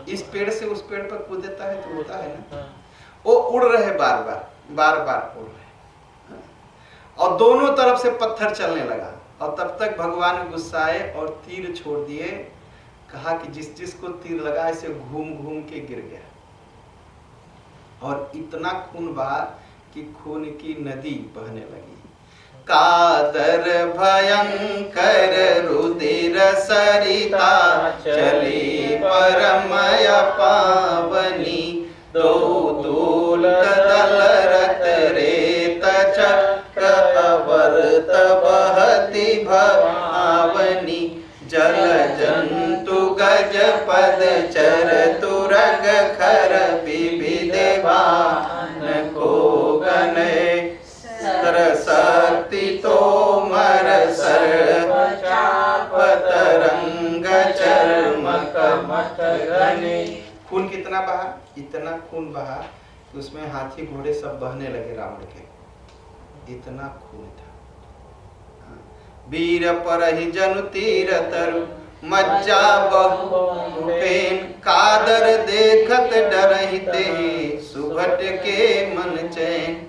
इस पेड़ से उस पेड़ पर कूद देता है तो उड़ता है ना। वो उड़ रहे बार बार उड़ रहे और दोनों तरफ से पत्थर चलने लगा। और तब तक भगवान गुस्साए और तीर छोड़ दिए। कहा कि जिस जिसको तीर लगा इसे घूम घूम के गिर गया। और इतना खून बहा कि खून की नदी बहने लगी। कादर भयंकर रुधिर सरिता चली परमय पावनी दो दूल दलरत रेत चक्र अवर्त बहति भवावनी जल जंतु गज पद चर तुरग खर विविध वाहन को गने सरस्वती तोमर सर्व चाप तरंग चर्म कमठ घने। खून कितना बहा, इतना खून बहा कि उसमें हाथी घोड़े सब बहने लगे रावण के, इतना खून था। वीर परहि जनु तीर तरु मज्जा बहुपेन कादर देखत डरहि ते सुभट के मन चैन।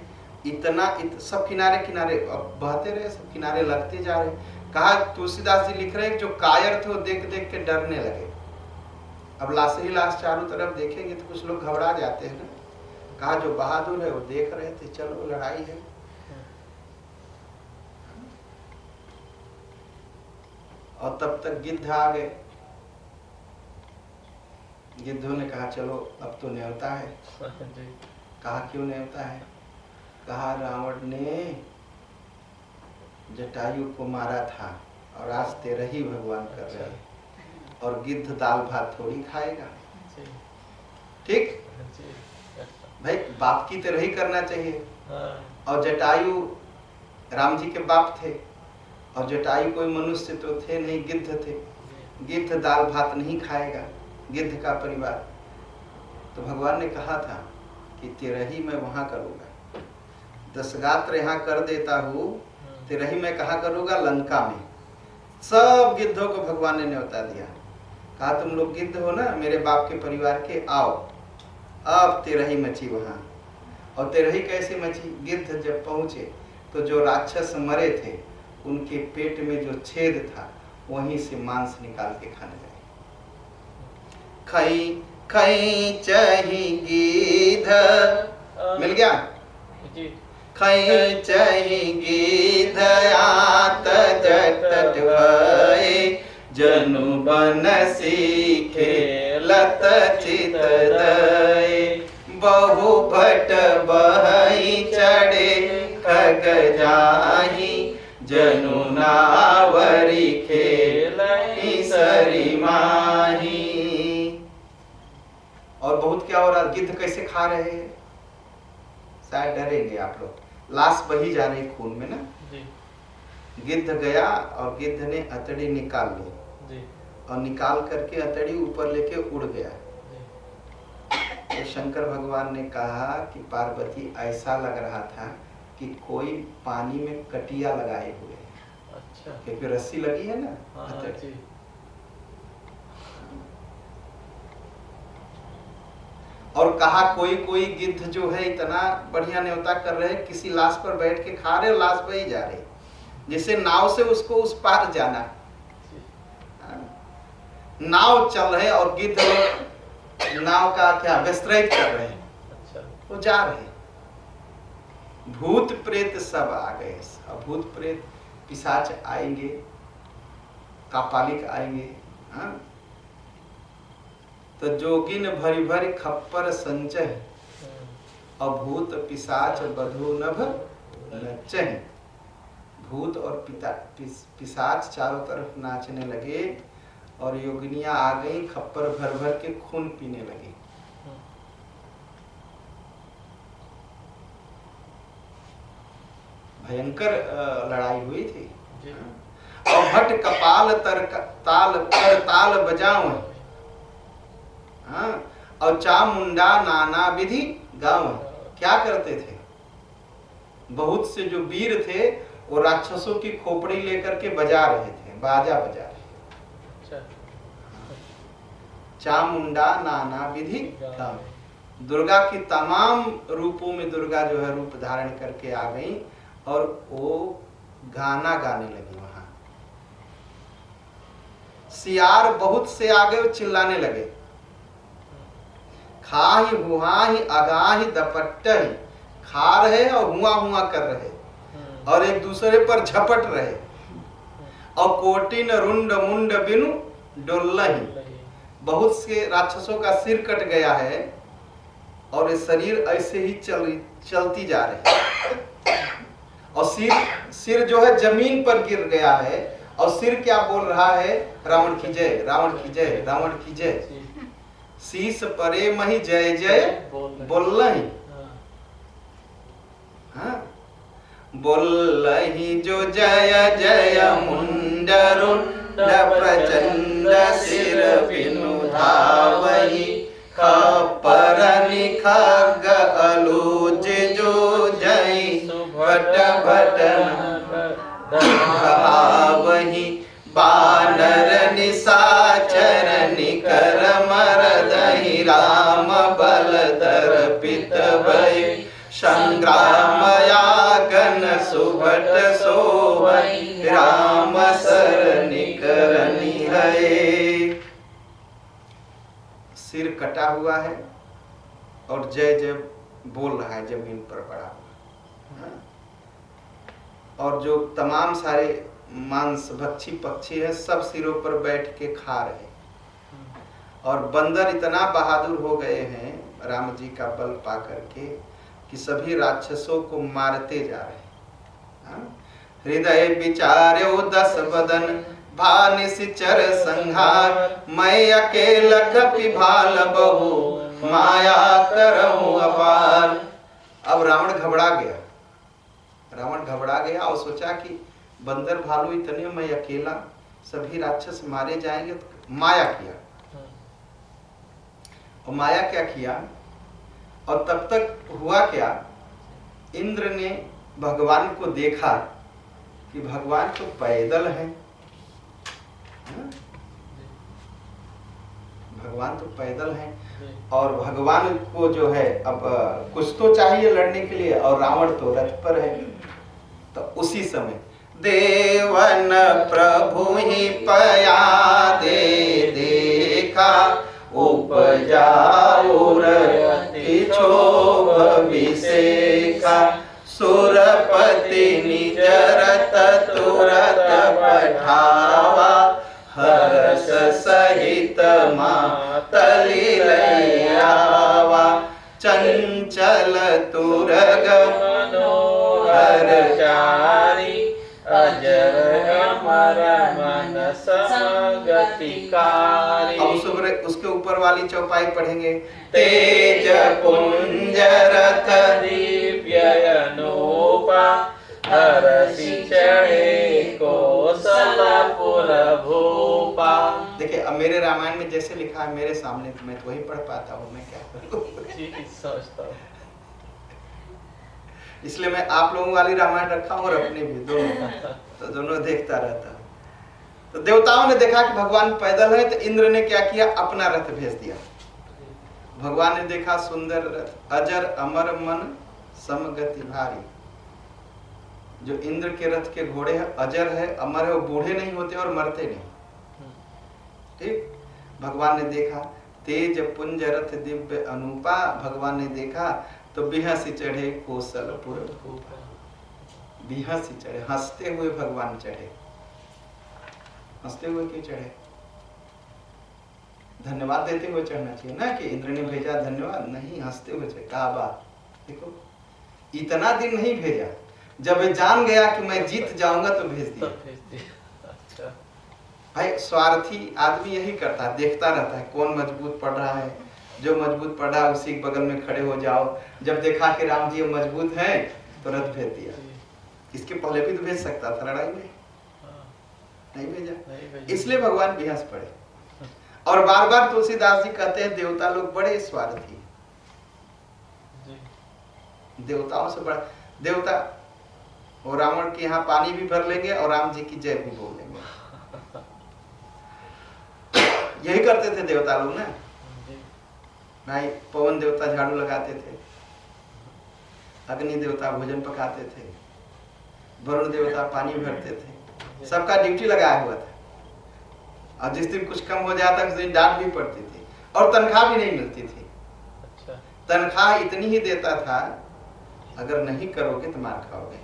इतना सब किनारे किनारे अब बहते रहे, सब किनारे लगते जा रहे। कहा तुलसीदास जी लिख रहे हैं जो कायर थे वो देख देख के डरने लगे। अब लाश ही लाश चारों तरफ देखेंगे तो कुछ लोग घबरा जाते हैं ना। कहा जो बहादुर है वो देख रहे थे, चलो लड़ाई है। और तब तक गिद्ध आ गए। गिद्धों ने कहा चलो अब तो न्योता है। कहा क्यों न्योता है? कहा रावण ने जटायु को मारा था और आज तेरा ही भगवान कर रहे हैं, और गिद्ध दाल भात थोड़ी खाएगा। ठीक भाई, बाप की तरह ही करना चाहिए। और जटायु राम जी के बाप थे, और जटायु कोई मनुष्य तो थे नहीं, गिद्ध थे। गिद्ध दाल भात नहीं खाएगा, गिद्ध का परिवार। तो भगवान ने कहा था कि तेरा ही मैं वहां करूंगा, दशगात्र यहाँ कर देता हूँ, तेरा ही मैं कहाँ करूंगा? लंका में। सब गिद्धों को भगवान ने न्योता दिया। कहा तुम लोग गिद्ध हो ना, मेरे बाप के परिवार के, आओ अब तेरा ही मची वहां। और तेरा ही कैसे मची? गिद्ध जब पहुंचे तो जो राक्षस मरे थे उनके पेट में जो छेद था वहीं से मांस निकाल के खाने लगे। खई खई चही गिद्ध मिल गया। खई चही गिद्ध आत जटट भये जनु बन सीखे लत चित दये बहु भट बहई चढ़े खग जाही जनु नावरी खेलहि सरी माही। और बहुत क्या हो रहा, गिद्ध कैसे खा रहे हैं? शायद डरेंगे आप लोग। लाश बही जा रही खून में ना। गिद्ध गया और गिद्ध ने अतड़ी निकाल ली और निकाल करके अतड़ी ऊपर लेके उड़ गया। तो शंकर भगवान ने कहा कि पार्वती ऐसा लग रहा था कि कोई पानी में कटिया लगाए हुए है। अच्छा। क्योंकि रस्सी लगी है ना। अतड़ी। और कहा कोई कोई गिद्ध जो है इतना बढ़िया न्योता कर रहे हैं, किसी लाश पर बैठ के खा रहे और लाश बही जा रही, जैसे नाव से उसको उस पार जाना। नाव चल रहे और गिद्ध नाव का क्या विस्तारित कर रहे हैं। अच्छा। वो जा रहे। भूत प्रेत सब आ गए। अब भूत प्रेत पिशाच आएंगे, कापालिक आएंगे। तो जोगिन भरी भरी खप्पर संचय और भूत पिशाच बधू नभ नचय। भूत और पिशाच चारों तरफ नाचने लगे और योगिनियां आ गई, खप्पर भर भर के खून पीने लगी। भयंकर लड़ाई हुई थी। और भट कपाल ताल पर ताल बजाओ, और चामुंडा नाना विधि गाँव। क्या करते थे? बहुत से जो वीर थे वो राक्षसों की खोपड़ी लेकर के बजा रहे थे, बाजा बजा रहे। चामुंडा नाना विधि गाँव। दुर्गा की तमाम रूपों में दुर्गा जो है रूप धारण करके आ गई और वो गाना गाने लगी। वहां सियार बहुत से आगे चिल्लाने लगे, खाही हुआही अगाही दपट्टही। खा रहे और हुआ हुआ कर रहे और एक दूसरे पर झपट रहे। और कोटिन रुंड मुंड बिनु डोलही, बहुत से राक्षसों का सिर कट गया है और ये शरीर ऐसे ही चलती जा रही है। और सिर जो है जमीन पर गिर गया है। और सिर क्या बोल रहा है? रावण की जय, रावण की जय, रावण की जय। शीस परे मही जय जय बोलही। हाँ, बोलही जो जय जय मुंडरुंड प्रचंड सिर बिनु धावही। खपर निखग अलूज जो जय भट भट धावही। बानर निशाचर निकर मरदहि राम बल दर्पित भय। संग्राम यागन सुभट सोवहि राम सर निकरनि है। सिर कटा हुआ है और जय जय बोल रहा है जमीन पर पड़ा हुआ। और जो तमाम सारे मांस भक्षी पक्षी है सब सिरों पर बैठ के खा रहे। और बंदर इतना बहादुर हो गए हैं राम जी का बल पा करके कि सभी राक्षसों को मारते जा रहे। हृदय विचार्यो दस बदन भानिशर संहार। मैं अकेल कपिभाल बहु माया करहूं अपार। अब रावण घबरा गया। रावण घबरा गया और सोचा कि बंदर भालू इतने, मैं अकेला, सभी राक्षस मारे जाएंगे। तो माया किया। और माया क्या किया? और तब तक हुआ क्या? इंद्र ने भगवान को देखा कि भगवान तो पैदल हैं। भगवान तो पैदल हैं और भगवान को जो है अब कुछ तो चाहिए लड़ने के लिए, और रावण तो रथ पर है। तो उसी समय देवन प्रभु ही पया दे देखा। उपजा क्षोभ विशेखा। सुरपति निज रथ तुरत पठावा। हर्ष सहित मातली लैयावा। चंचल तुरग मनोहर चारी। अजर अमर मन समगतिकारी। अब उसके ऊपर वाली चौपाई पढ़ेंगे। तेज पुंज रथ दिव्य अनूपा। हरषि चढ़े कौशलपुर भूपा। देखिए अब मेरे रामायण में जैसे लिखा है मेरे सामने, तो मैं तो वही पढ़ पाता हूँ, मैं क्या करूँ। इसलिए मैं आप लोगों वाली रामायण रखा हूँ और अपने भी दोनों, तो दोनों देखता रहता हूँ। तो देवताओं ने देखा कि भगवान पैदल है, तो इंद्र ने क्या किया? अपना रथ भेज दिया। भगवान ने देखा सुंदर रथ, अजर अमर मन समगति भारी। जो इंद्र के रथ के घोड़े हैं अजर है, अमर है, वो बूढ़े नहीं होते और मरते नहीं। ठीक। भगवान ने देखा तेज पुंज रथ दिव्य अनूपा। भगवान ने देखा तो बिहसी चढ़े कौशलपुर भूपा। बिहसी चढ़े, हंसते हुए भगवान चढ़े। हंसते हुए क्यों चढ़े? धन्यवाद देते हुए चढ़ना चाहिए ना, कि इंद्र ने भेजा धन्यवाद, नहीं, हंसते हुए चढ़े। कहा बात देखो, इतना दिन नहीं भेजा, जब ये जान गया कि मैं जीत जाऊंगा तो भेज दिया। भाई स्वार्थी आदमी यही करता है, देखता रहता है कौन मजबूत पड़ रहा है। जो मजबूत पड़ रहा है उसी के बगल में खड़े हो जाओ। जब देखा कि राम जी मजबूत हैं तो रथ भेज दिया। इसके पहले भी तो भेज सकता था लड़ाई में, नहीं भेजा। इसलिए भगवान बिहस पड़े। और बार बार तुलसीदास जी कहते हैं देवता लोग बड़े स्वार्थी, देवताओं से बड़ा देवता। और रावण के यहाँ पानी भी भर लेंगे और राम जी की जय भी बोल लेंगे। यही करते थे देवता लोग ना। भाई पवन देवता झाड़ू लगाते थे, अग्नि देवता भोजन पकाते थे, वरुण देवता पानी भरते थे। सबका ड्यूटी लगाया हुआ था। और जिस दिन कुछ कम हो जाता उस दिन डांट भी पड़ती थी और तनख्वाह भी नहीं मिलती थी। तनख्वाह इतनी ही देता था, अगर नहीं करोगे तो मार खाओगे।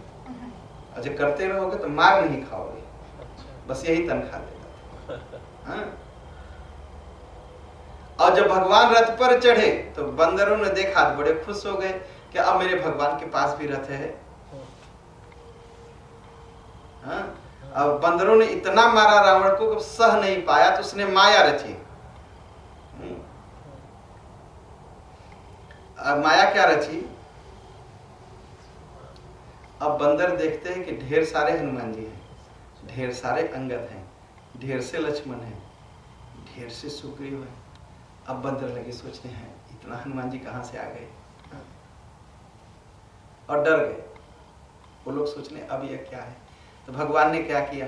और जब करते रहोगे तो मार नहीं खाओगे, अच्छा। बस यही तनख्वाह देगा। हाँ? और जब भगवान रथ पर चढ़े तो बंदरों ने देखा तो बड़े खुश हो गए कि अब मेरे भगवान के पास भी रथ है। हाँ? अब बंदरों ने इतना मारा रावण को कि सह नहीं पाया तो उसने माया रची। अब माया क्या रची? अब बंदर देखते हैं कि ढेर सारे हनुमान जी हैं, ढेर सारे अंगद हैं, ढेर से लक्ष्मण हैं, ढेर से सुग्रीव है। अब बंदर लगे सोचने हैं इतना हनुमान जी कहाँ से आ गए, और डर गए। वो लोग सोचने अब यह क्या है। तो भगवान ने क्या किया?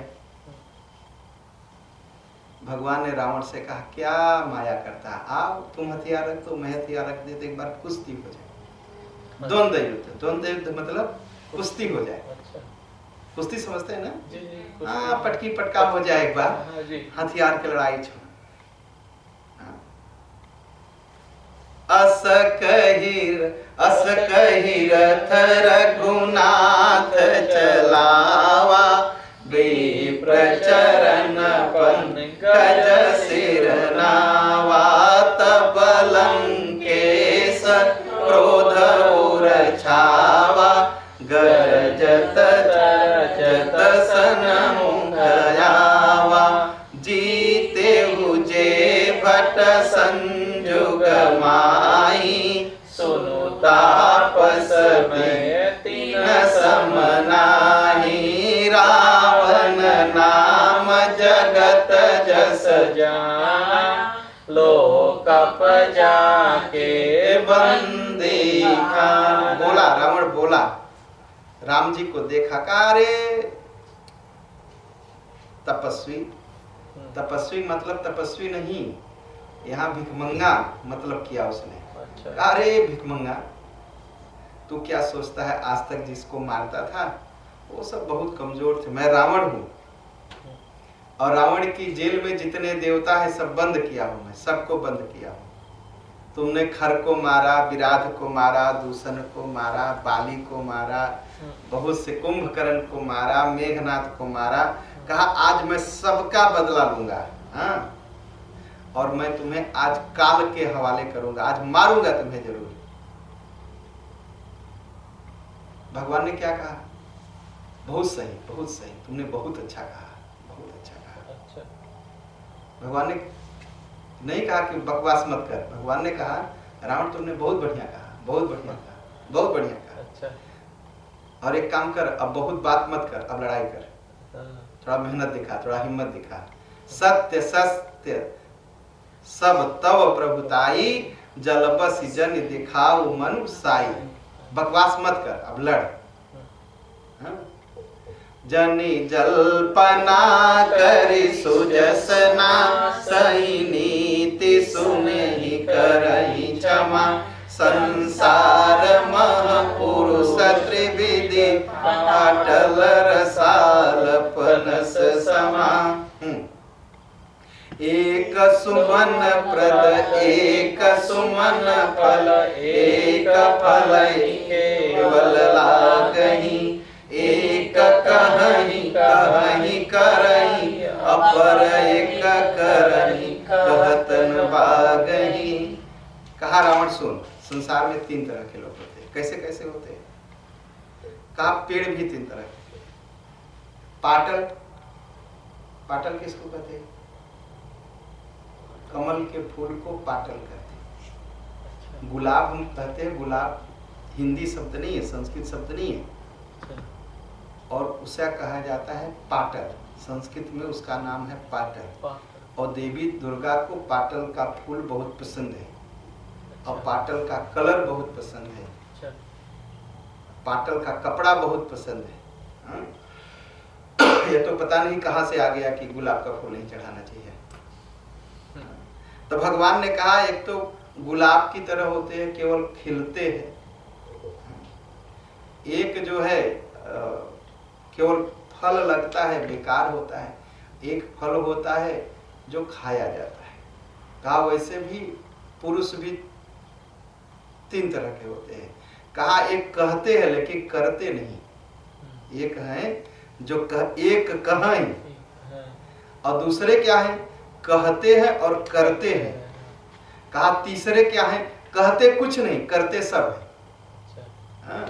भगवान ने रावण से कहा क्या माया करता है, आओ तुम हथियार रख दो, मैं हथियार रख देते, एक बार कुश्ती हो जाए। द्वंद्व युद्ध, द्वंद्व युद्ध मतलब कुश्ती हो जाए। कुश्ती समझते हैं ना? जी जी। हाँ, पटकी पटका हो जाए एक बार, हाँ जी। हथियार की लड़ाई छोड़। अस कही रथ रघुनाथ चलावा, विप्र चरण पंकज सिर नावा, तब लंकेश क्रोध उर छावा, गरजत जत सन मुखयावा, जीते हुजे भट संजुग माई, सुनु तापस में तीन समनाही, रावण नाम जगत जस जाना, लोकप जाके बंदी खाना। बोला, रावण बोला, राम जी को देखा, कहा रे तपस्वी, तपस्वी मतलब तपस्वी नहीं, यहाँ भिखमंगा मतलब किया उसने। अच्छा। अरे भिखमंगा, तू क्या सोचता है आज तक जिसको मारता था वो सब बहुत कमजोर थे, मैं रावण हूँ, और रावण की जेल में जितने देवता है सब बंद किया हूँ, मैं सबको बंद किया हूँ। तुमने खर को मारा, विराध को मारा, दूषण को मारा, बाली को मारा, बहुत से कुंभकर्ण को मारा, मेघनाथ को मारा। कहा आज मैं सबका बदला लूंगा। हाँ, और मैं तुम्हें आज काल के हवाले करूंगा, आज मारूंगा तुम्हें जरूर। भगवान ने क्या कहा? बहुत सही, बहुत सही, तुमने बहुत अच्छा कहा, बहुत अच्छा कहा। अच्छा। भगवान ने नहीं कहा कि बकवास मत कर, भगवान ने कहा रावण तुमने बहुत बढ़िया कहा, बहुत बढ़िया कहा, बहुत बढ़िया कहा। अच्छा। और एक काम कर, अब बहुत बात मत कर, अब लड़ाई कर, थोड़ा मेहनत दिखा, थोड़ा हिम्मत दिखा। सत्य सत्य सब तव प्रभुताई, जल बस जन दिखाऊ मनु साई। बकवास मत कर, अब लड़। हाँ? जनि जल्पना करि सुजसना, सही नीति सुनहि करहि क्षमा, संसार मह पुरुष त्रिविधि, पाटल रसाल पनस समा। एक सुमन प्रद एक सुमन फल, एक फल केवल लागहि, एक कहीं कहीं करही, अपर एक करही कहत न बागही। कहा रावण सुन, संसार में तीन तरह के लोग होते हैं। कैसे कैसे होते हैं? कहा पेड़ भी तीन तरह के। पाटल, पाटल किसको कहते हैं? कमल के फूल को पाटल कहते हैं। गुलाब हम कहते हैं, गुलाब हिंदी शब्द नहीं है, संस्कृत शब्द नहीं है, और उसे कहा जाता है पाटल। संस्कृत में उसका नाम है पाटल। और देवी दुर्गा को पाटल का फूल बहुत पसंद है, और पाटल का कलर बहुत पसंद है, पाटल का कपड़ा बहुत पसंद है। ये तो पता नहीं कहां से आ गया कि गुलाब का फूल नहीं चढ़ाना चाहिए। तो भगवान ने कहा एक तो गुलाब की तरह होते हैं, केवल खिलते हैं। एक जो है केवल फल लगता है, बेकार होता है। एक फल होता है जो खाया जाता है। कहा वैसे भी पुरुष भी तीन तरह के होते हैं। कहा एक कहते हैं लेकिन करते नहीं। एक है जो एक कहें, और दूसरे क्या है, कहते हैं और करते हैं। कहा तीसरे क्या है, कहते कुछ नहीं करते सब है। हाँ?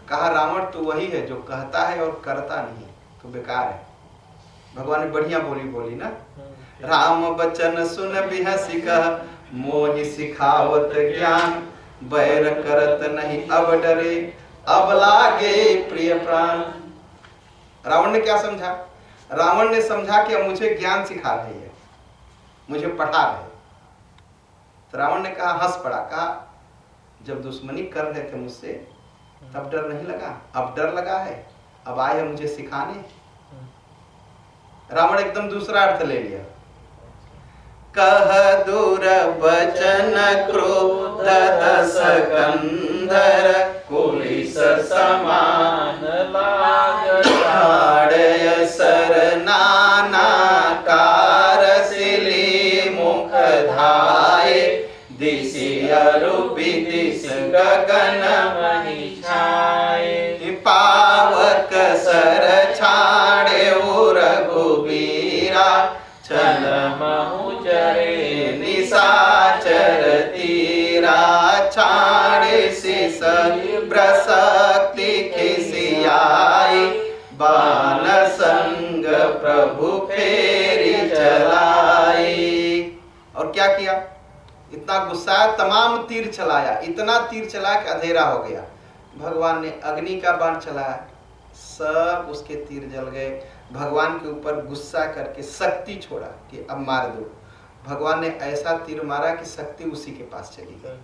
कहा रावण तो वही है जो कहता है और करता नहीं, तो बेकार है। भगवान ने बढ़िया बोली ना, राम बचन सुन बिहसी कह, मोहि सिखावत ज्ञान, बैर करत नहीं अब डरे, अब लागे प्रिय प्राण। रावण ने क्या समझा, रावण ने समझा कि अब मुझे ज्ञान सिखा रही है, मुझे पढ़ा रहे। तो रावण ने कहा, हंस पड़ा, कहा जब दुश्मनी कर रहे थे मुझसे तब डर नहीं लगा, अब डर लगा है, अब आए है मुझे सिखाने। रावण एकदम दूसरा अर्थ ले लिया। कह दूर बचन क्रोध दस कंधर, कुलिस समान लागे सर नाना कार सिली मुख धाये, दिशि अरूपी दिश गगन मही छाये, पावक सर छाड़े रघुबीरा, छल महु जरे निशाचर तीरा, छाड़े शिष ब्रशक्ति खिसियाई, बाण संग प्रभु फेरी चलाई। और क्या किया, इतना गुस्सा, तमाम तीर चलाया, इतना तीर चलाया कि अंधेरा हो गया। भगवान ने अग्नि का बाण चलाया, सब उसके तीर जल गए। भगवान के ऊपर गुस्सा करके शक्ति छोड़ा कि अब मार दो। भगवान ने ऐसा तीर मारा कि शक्ति उसी के पास चली गई।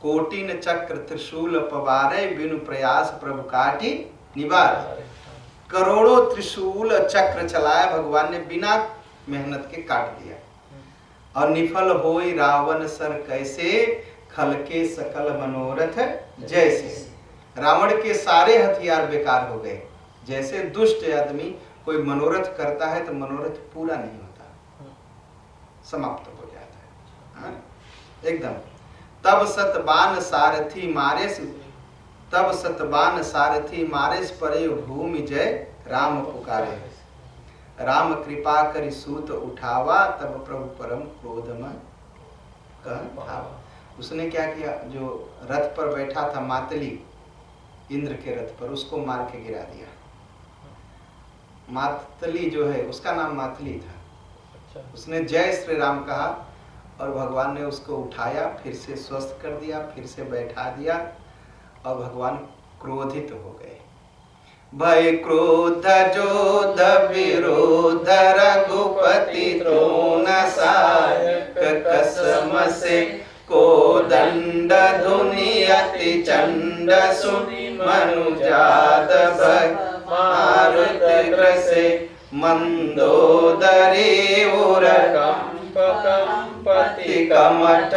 कोटिन चक्र त्रिशूल पवारे, बिनु प्रयास प्रभु काटी निवार। करोड़ों त्रिशूल चक्र चलाया भगवान ने, बिना मेहनत के काट दिया। और निफल होई रावण सर कैसे, खल के सकल मनोरथ जैसे। रावण के सारे हथियार बेकार हो गए। जैसे दुष्ट आदमी कोई मनोरथ करता है तो मनोरथ पूरा नहीं होता, समाप्त हो जाता है। हाँ? एकदम। तब सतबान सारथी मारे, तब सतबान सारथी मारे, परे भूमि जय राम पुकारे। राम कृपा करि सूत उठावा, तब प्रभु परम क्रोधमय कह भावा। उसने क्या किया, जो रथ पर बैठा था मातली, इंद्र के रथ पर, उसको मार के गिरा दिया। मातली जो है उसका नाम मातली था। उसने जय श्री राम कहा और भगवान ने उसको उठाया, फिर से स्वस्थ कर दिया, फिर से बैठा दिया और भगवान क्रोधित हो गए। भय क्रोध जोध विरोध रघुपति द्रोण सायक कसम से, को दंड धुनि अति चंड सुनि मनुजात भय मारुत ग्रसे, मंदोदरी उर कंप कंपति कमठ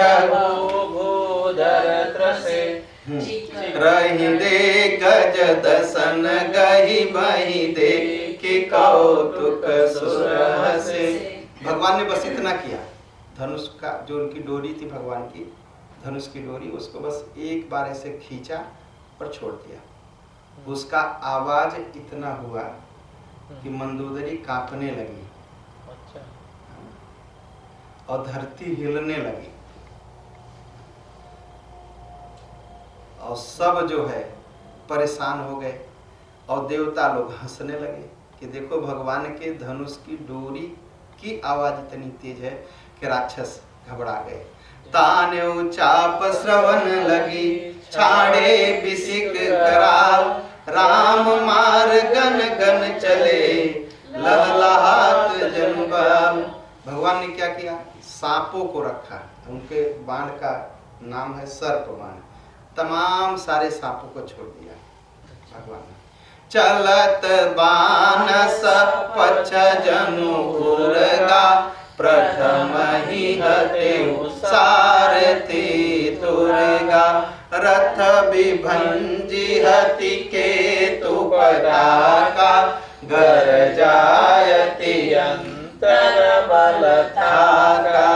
भूधर त्रसे, रही दे गज दसन गही बही दे, कि कौतुक सुर हसे। भगवान ने बस इतना किया, धनुष का जो उनकी डोरी थी, भगवान की धनुष की डोरी, उसको बस एक बार ऐसे खींचा और छोड़ दिया। उसका आवाज इतना हुआ कि मंदोदरी कांपने लगी। अच्छा। और धरती हिलने लगी और सब जो है परेशान हो गए। और देवता लोग हंसने लगे कि देखो भगवान के धनुष की डोरी की आवाज इतनी तेज है कि राक्षस घबरा गए। ताने चाप श्रवण लगी, छाड़े बिसिक कराल, राम मार गन गन चले, लहलहात जनबाल। भगवान ने क्या किया, सांपों को रखा, उनके बाण का नाम है सर्प बाण। तमाम सारे सांपों को छोड़ दिया भगवान ने। चलत बाण सपच जनु उर्गा, प्रथम ही हते सारथी दुर्गा, रथ विभंजी हति केतु पताका, घर जायति अंतर बल थाका।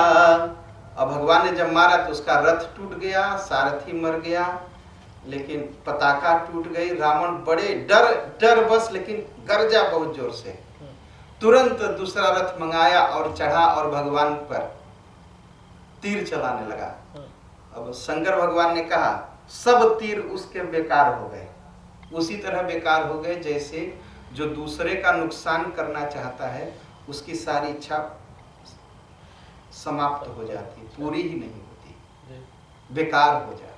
अब भगवान ने जब मारा तो उसका रथ टूट गया, सारथी मर गया लेकिन पताका टूट गई। रावण बड़े डर बस, लेकिन गरजा बहुत जोर से। तुरंत दूसरा रथ मंगाया और चढ़ा और भगवान पर तीर चलाने लगा। अब शंकर भगवान ने कहा सब तीर उसके बेकार हो गए। उसी तरह बेकार हो गए जैसे जो दूसरे का नुकसान करना चाहता है उसकी सारी इच्छा समाप्त हो जाती, पूरी ही नहीं होती, बेकार हो जाती।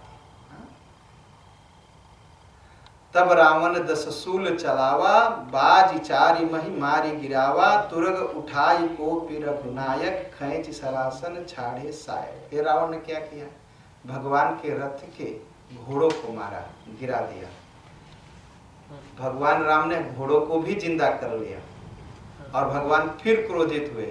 तब रावण 10 शूल चलावा, बाज चारि मही मारी गिरावा, तुरग उठाई को रघुनायक, खैंच सरासन छाड़े सायक। ये रावण ने क्या किया? भगवान के रथ के घोड़ों को मारा, गिरा दिया। भगवान राम ने घोड़ों को भी जिंदा कर लिया और भगवान फिर क्रोधित हुए।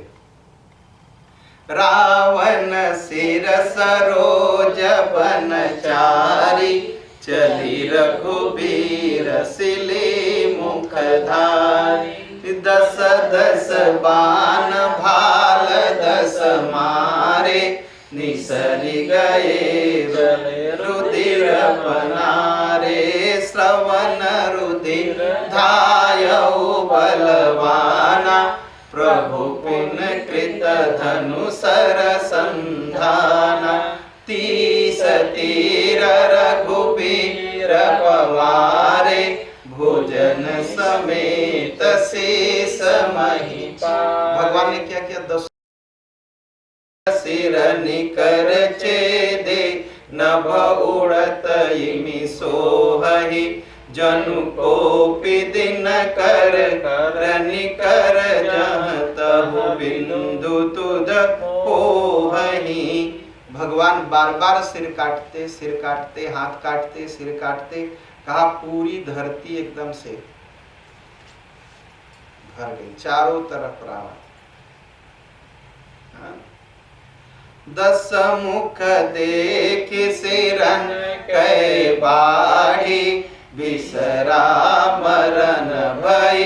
रावण सिर सरोज बन चारी, चली रघुबीर सिले मुखधारी। 10 10 बाण भाल 10 मारे, निसरी गए रुधिर पनारे। श्रवण रुधिर धायौ बलवाना, प्रभु पुन कृत धनु सर संधाना। 30 तीर रघुबीर पवारे, भोजन समेत शेष मही पारे। भगवान ने क्या किया? 10 सिर निकर छेदे, नभ उड़त इमि सोहहि। जनु कोपि दिन कर निकर, जह तहु बिंदु तुध होहहि। भगवान बार बार सिर काटते, हाथ काटते, सिर काटते। कहा पूरी धरती एकदम से भर गई, चारों तरफ रावण। 10 मुख देख सिरन कै बाढ़ी, बिसरा मरन भई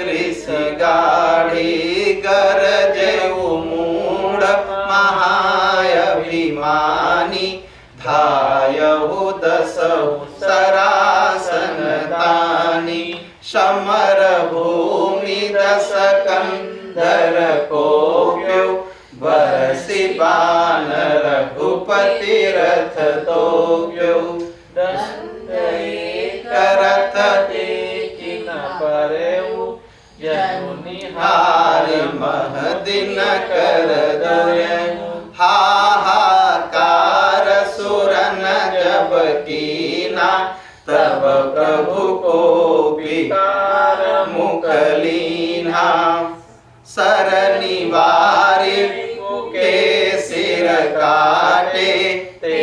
ऋषि गाढ़ी। गरजेउ मूढ़ महाअभिमानी, धायहु 10 सरासन तानी। समर भूमि 10 कंधर कोप्यो, बरसि बाण रघुपति रथ तोप्यो। रथ देखि न परेउ, जनु निहार मह दिन कर दोयउ। हाहाकार सुरन जब कीना, तब प्रभु को विकार मुख लीना। सरनिवारी के सिर काटे, ते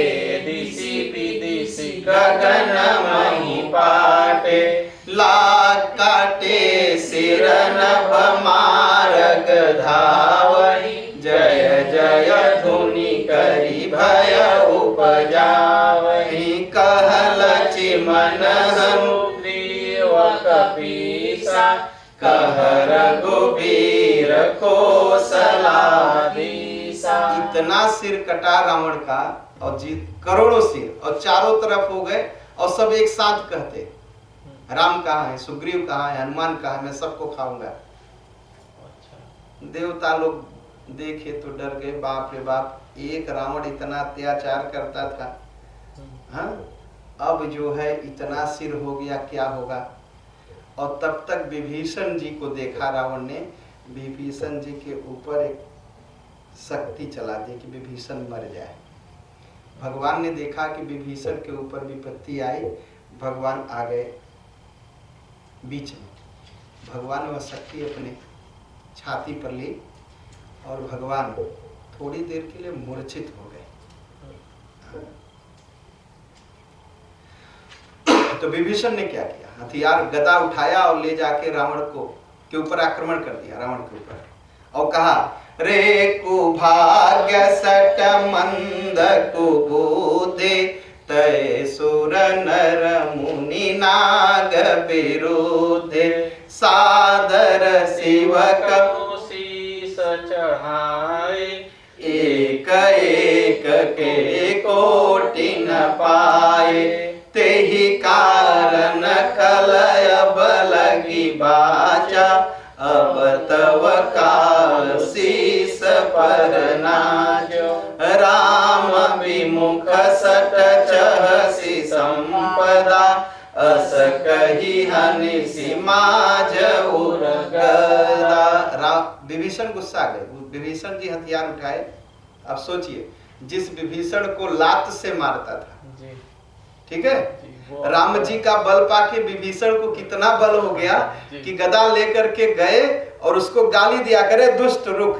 दिशि विदिशि गगन मही पाटे। लाग काटे सिर नभ मारग धावहि, जय जय धुनि करि भय उपजावहि। कहलचि मन सुग्रीव कपीसा, कह रघुबीर कौशलाधीसा। इतना सिर कटा रावण का और जीत करोड़ों सिर और चारों तरफ हो गए और सब एक साथ कहते राम कहाँ है, सुग्रीव कहाँ है, हनुमान कहाँ है, मैं सबको खाऊंगा। देवता लोग देखे तो डर गए, बाप रे बाप, एक रावण इतना अत्याचार करता था, हाँ अब जो है इतना सिर हो गया, क्या होगा। और तब तक विभीषण जी को देखा रावण ने, विभीषण जी के ऊपर एक शक्ति चला दी कि विभीषण मर जाए। भगवान ने देखा कि विभीषण के ऊपर विपत्ति आई, भगवान आ गए बीच में। भगवान ने वह शक्ति अपने छाती पर ली और भगवान थोड़ी देर के लिए मूर्छित हो गए। तो विभीषण ने क्या किया? हथियार गदा उठाया और ले जाके रावण को के ऊपर आक्रमण कर दिया, रावण के ऊपर, और कहा रे कुभाग्य सट मंद कुबुद्धि, तय सुर नर मुनि नाग विरुद्धि। सादर शिव को शीस चढ़ाए, एक एक के कोटि न पाए। ते ही कारण कलयब लगी बाचा, अब तव काल शीस पर नाजो। राम विमुख सट चहसी संपदा, अस कही हनिसी माज उर गदा। विभीषण गुस्सा गए। विभीषण जी हथियार उठाए। अब सोचिए, जिस विभीषण को लात से मारता था जी, ठीक है, राम जी का बल पाके विभीषण को कितना बल हो गया कि गदा लेकर के गए और उसको गाली दिया, करे दुष्ट रुक।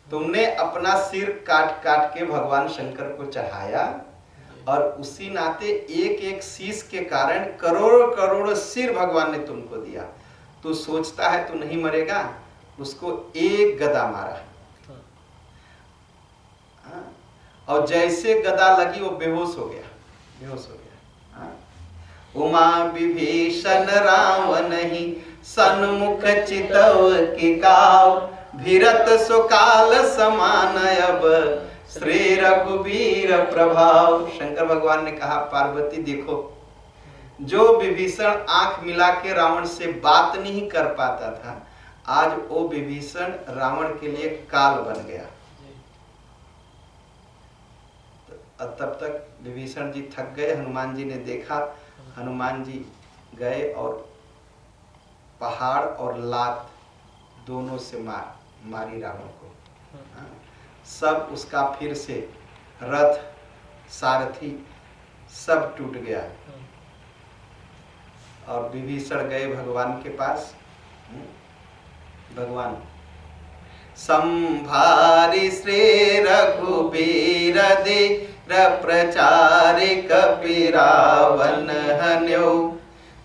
तुमने अपना सिर काट काट के भगवान शंकर को चढ़ाया और उसी नाते एक एक शीश के कारण करोड़ों करोड़ों सिर भगवान ने तुमको दिया। तू सोचता है तू नहीं मरेगा, उसको एक गदा मारा और जैसे गदा लगी वो बेहोश हो गया, बेहोश हो गया। उमा विभीषण रावण ही सन्मुख चितव की काव, भीरत सुकाल समान अब श्री रघुबीर प्रभाव। शंकर भगवान ने कहा पार्वती देखो, जो विभीषण आंख मिला के रावण से बात नहीं कर पाता था, आज वो विभीषण रावण के लिए काल बन गया। तब तक विभीषण जी थक गए। हनुमान जी ने देखा, हनुमान जी गए और पहाड़ और लात दोनों से मारी रावण को। सब उसका फिर से रथ सारथी सब टूट गया और विभीषण गए भगवान के पास। भगवान संभारी श्री रघुबीर दे प्रचारि कपि रावण हन्यो,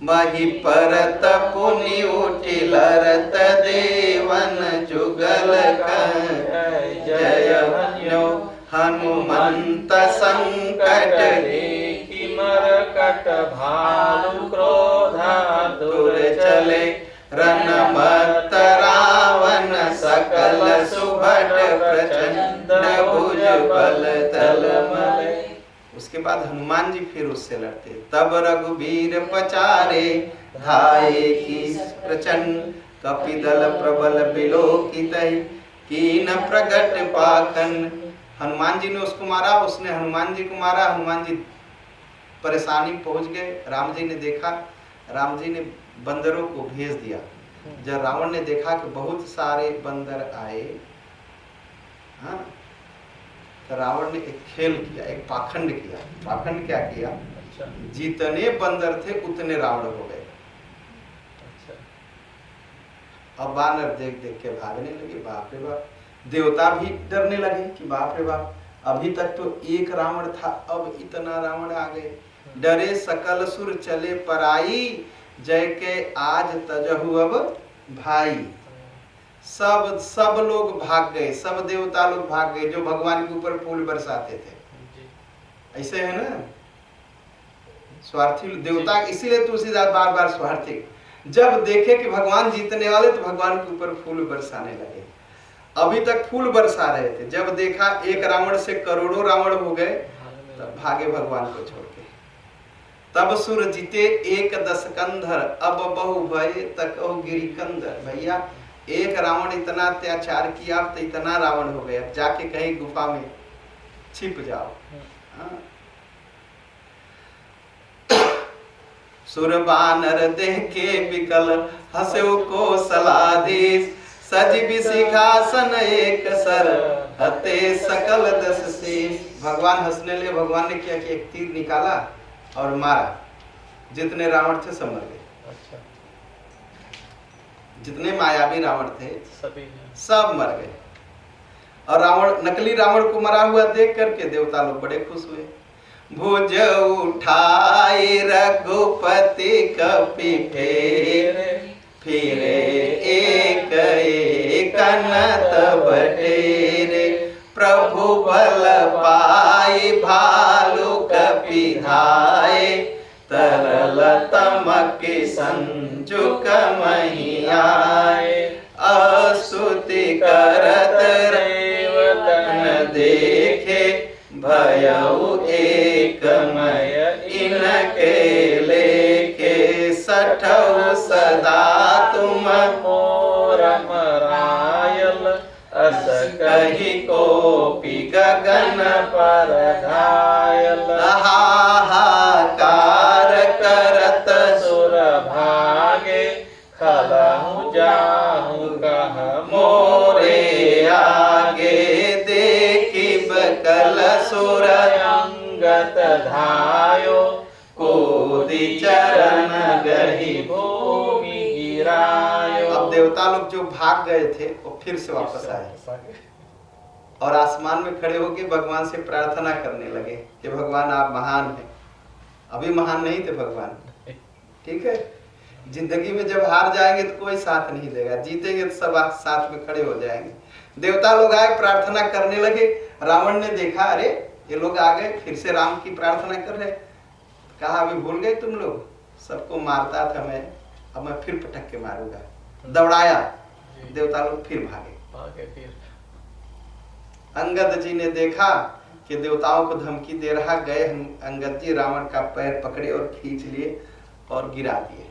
मही परत पुनि उठि लरत देवन जुगल जय हन्यो। हनुमंत संकट देखि मरकट भालु क्रोधा दूर चले, रनमत रावण सकल सुभट प्रचंड भुज बल तलमले। उसके बाद हनुमान जी फिर उससे लड़ते। तब रघुबीर पचारे धाये की प्रचंड, कपिदल प्रबल बिलोकितहि कीन प्रगट पाखंड। हनुमान जी ने उसको मारा, उसने हनुमान जी को मारा। हनुमान जी परेशानी पहुंच गए। राम जी ने देखा, राम जी ने बंदरों को भेज दिया। जब रावण ने देखा कि बहुत सारे बंदर आए, हाँ, तो रावण ने एक खेल किया, एक पाखंड किया। पाखंड क्या किया? अच्छा। जितने बंदर थे उतने रावण हो गए। अच्छा। अब बानर देख देख के भागने लगे। बाप रे बाप, देवता भी डरने लगे कि बाप रे बाप, अभी तक तो एक रावण था, अब इतना रावण आ गए। डरे सकल सुर चले पराई, जय के आज तजहु अब भाई। सब लोग भाग गए, सब देवता लोग भाग गए जो भगवान के ऊपर फूल बरसाते थे। ऐसे है ना, स्वार्थी देवता, इसीलिए तुलसीदास बार बार स्वार्थी। जब देखे कि भगवान जीतने वाले तो भगवान के ऊपर फूल बरसाने लगे। अभी तक फूल बरसा रहे थे, जब देखा एक रावण से करोड़ों रावण हो गए तब भागे भगवान को छोड़ के। तब सुर जीते एक दस कंधर, अब बहु भय तकहु गिरिकंदर। भैया एक रावण इतना अत्याचार किया, अब तो इतना रावण हो गया, जाके कहीं गुफा में छिप जाओ। सुर बानर देखे विकल, हंसो को सलाधीश, सजीव सिंहासन एक सर, हते सकल दस शीश। भगवान हंसने लगे। भगवान ने क्या किया, एक तीर निकाला और मारा। जितने रावण थे सब मर गए। अच्छा। जितने मायावी रावण थे सभी सब मर गए। और रावण, नकली रावण को मरा हुआ देख करके देवता लोग बड़े खुश हुए। भुज उठाए रघुपति कपि फेरे, फिरे एक एक नत बटेरे। प्रभु बल पाई भालु कपि धाये, तरल तमकि संजुक मही आए। अस्तुति करत रेवतन देखे, भयउ एकमय इनके अस कही कोपी गगन पर घायल। हाहाकार करत सुर भागे खलहु जाहु कह मोरे आगे, देखी बकल सुर अंगत धायो कूदी चरण गही भूमि गिरायो। अब देवता लोग जो भाग गए थे वो फिर से वापस आए और आसमान में खड़े होकर भगवान से प्रार्थना करने लगे कि भगवान आप महान हैं। अभी महान नहीं थे भगवान, ठीक है। जिंदगी में जब हार जाएंगे तो कोई साथ नहीं देगा, जीतेंगे तो सब साथ में खड़े हो जाएंगे। देवता लोग आए, प्रार्थना करने लगे। रावण ने देखा, अरे ये लोग आ गए, फिर से राम की प्रार्थना कर रहे। कहा अभी भूल गए तुम लोग, सबको मारता था मैं, अब मैं फिर पटक के मारूंगा। दौड़ाया, देवता लोग फिर भागे। फिर अंगद जी ने देखा कि देवताओं को धमकी दे रहा, गए अंगद जी रावण का पैर पकड़े और खींच लिए और गिरा दिए।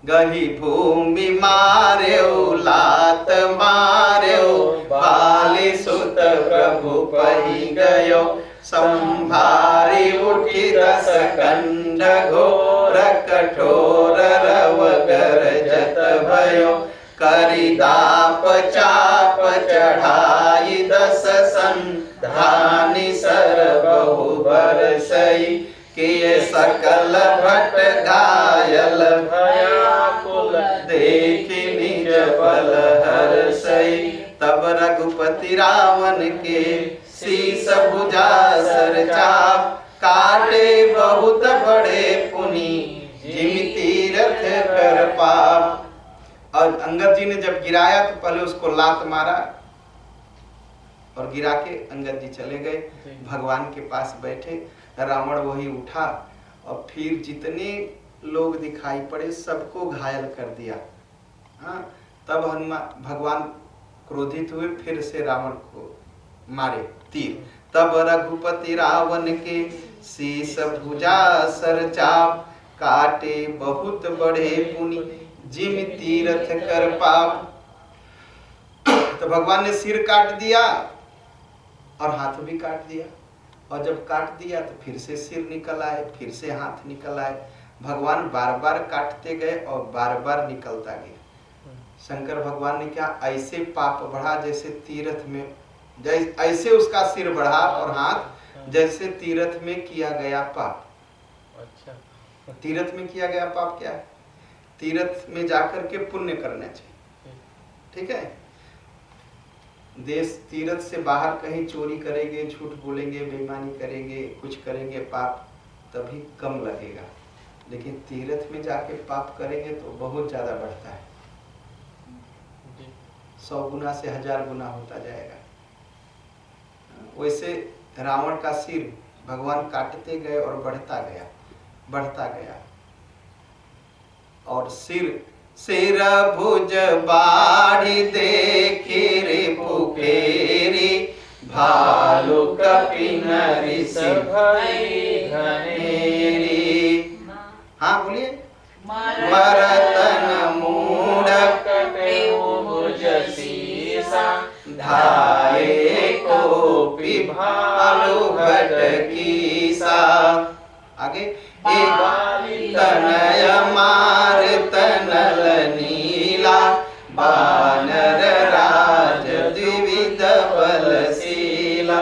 गही भूमि मार्यो लात मार्यो, बाली सुत प्रभु पही गयो, संभारी उठी दस कंठ घोर कठोर रव गरजत भयो, करिदाप चाप चढ़ाई दस संधानी सर बहु बरसई, किए सकल भट घायल भयाकुल देखी निज बल हर्षई, तब रघुपति रावण के शीस भुजा सर चाप, काटे बहुत बड़े पुनि जिम तीरथ कर पाप। और अंगद जी ने जब गिराया तो पहले उसको लात मारा और गिरा के अंगद जी चले गए, भगवान के पास बैठे। रावण वही उठा और फिर जितने लोग दिखाई पड़े सबको घायल कर दिया। हाँ, तब हनुमान भगवान क्रोधित हुए, फिर से रावण को मारे तीर। तब रघुपति रावण के शीस भुजा सर चाप, काटे बहुत बड़े पुनि जिम तीरथ कर पाप। तो भगवान ने सिर काट दिया और हाथ भी काट दिया, और जब काट दिया तो फिर से सिर निकल आए, फिर से हाथ निकल आए। भगवान बार बार काटते गए और बार बार निकलता गया। शंकर भगवान ने क्या, ऐसे पाप बढ़ा जैसे तीर्थ में, ऐसे उसका सिर बढ़ा और हाथ जैसे तीर्थ में किया गया पाप। अच्छा, तीर्थ में किया गया पाप क्या है? तीर्थ में जाकर के पुण्य करना चाहिए, ठीक है। देश तीर्थ से बाहर कहीं चोरी करेंगे, झूठ बोलेंगे, बेईमानी करेंगे, कुछ करेंगे पाप, तभी कम लगेगा। लेकिन तीर्थ में जाके पाप करेंगे तो बहुत ज्यादा बढ़ता है, 100 गुना से 1000 गुना होता जाएगा। वैसे रावण का सिर भगवान काटते गए और बढ़ता गया, बढ़ता गया। और सिर भुज बाढ़ी देखी रे पुकेरी, भालू कपिन ऋष भई घनेरी। हाँ बोलिए। मरतन मूढ़ भुज शीसा, धाये कोपी भालू भटकीसा। आगे तनय मार तनल नीला, बानर राज द्विविध बलशीला,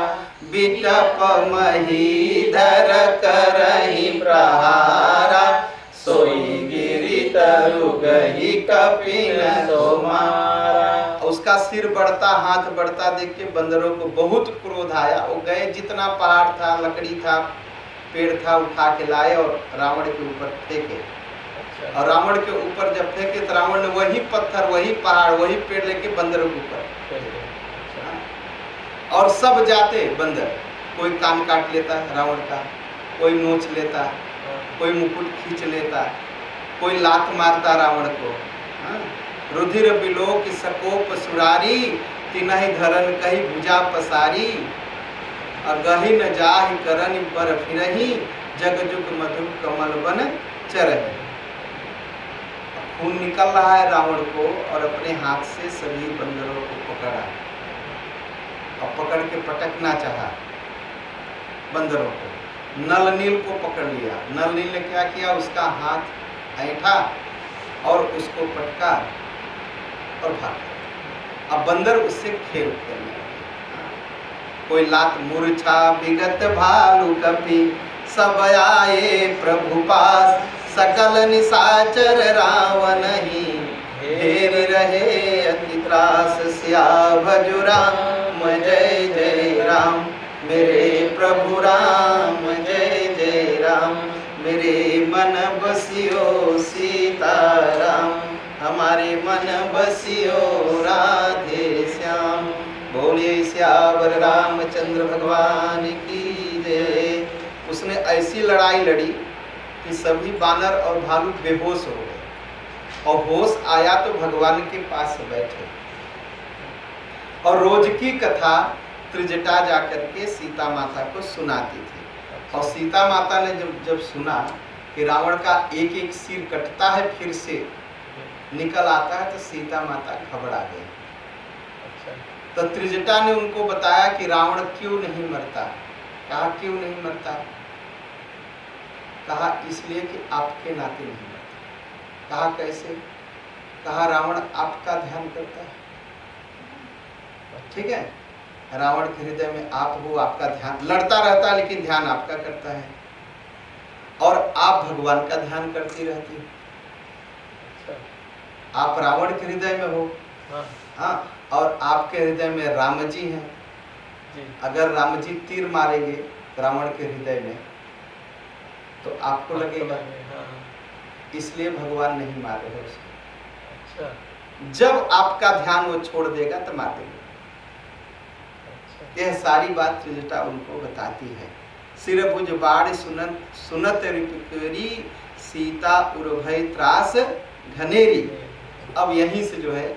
बिटप महीधर करहि प्रहारा, सोई गिरि तरु गही कपिन सो मारा। उसका सिर बढ़ता, हाथ बढ़ता देख के बंदरों को बहुत क्रोध आया। वो गए, जितना पहाड़ था, लकड़ी था, पेड़ था, उठा के लाए और रावण के ऊपर फेंके। और रावण के ऊपर जब फेंके तो रावण ने वही पत्थर, वही पहाड़, वही पेड़ लेके बंदरों के ऊपर। और सब जाते बंदर, कोई कान काट लेता रावण का, कोई नोच लेता, कोई मुकुट खींच लेता, कोई लात मारता रावण को। रुधिर बिलोक सकोप सुरारी, तिनहि धरन कही भुजा पसारी, अगहि न जाहि करनि बर फिरहि, जग जुग मधु कमल बन चरहि। खून निकल रहा है रावण को, और अपने हाथ से सभी बंदरों को पकड़ा और पकड़ के पटकना चाहा बंदरों को। नल नील को पकड़ लिया। नल नील ने क्या किया, उसका हाथ ऐंठा और उसको पटका और भागा। अब बंदर उससे खेल खेलने लगे। कोई लात मूर्छा विगत भालू कपि, सब आए प्रभु पास, सकल निशाचर रावण ही, घेर रहे अति त्रास। सिया भजु राम जय जय राम, मेरे प्रभु राम जय जय राम। मेरे मन बसियो सीताराम, हमारे मन बसियो राधे श्याम। बोलिए सियावर रामचंद्र भगवान की जय। उसने ऐसी लड़ाई लड़ी कि सभी बानर और भालू बेहोश हो गए, और होश आया तो भगवान के पास बैठे। और रोज की कथा त्रिजटा जाकर के सीता माता को सुनाती थी। और सीता माता ने जब सुना कि रावण का एक एक सिर कटता है फिर से निकल आता है, तो सीता माता घबरा गई। तो त्रिजटा ने उनको बताया कि रावण क्यों नहीं मरता। कहा क्यों नहीं मरता? कहा इसलिए कि आपके नाते नहीं मरता। कहा कैसे? कहा रावण आपका ध्यान करता है। ठीक है, रावण के हृदय में आप हो, आपका ध्यान लड़ता रहता है लेकिन ध्यान आपका करता है, और आप भगवान का ध्यान करती रहती है। आप रावण के हृदय में हो, हाँ, और आपके हृदय में राम जी हैं। अगर राम जी तीर मारेंगे रावण के हृदय में तो आपको लगेगा, इसलिए भगवान नहीं मार रहे उसको। जब आपका ध्यान वो छोड़ देगा तो मार देंगे। यह सारी बात त्रिजटा उनको बताती है। सिर भुज बाढ़ सुनत सुनत रिपुरी, सीता उर्भय त्रास घनेरी। अब यहीं से जो है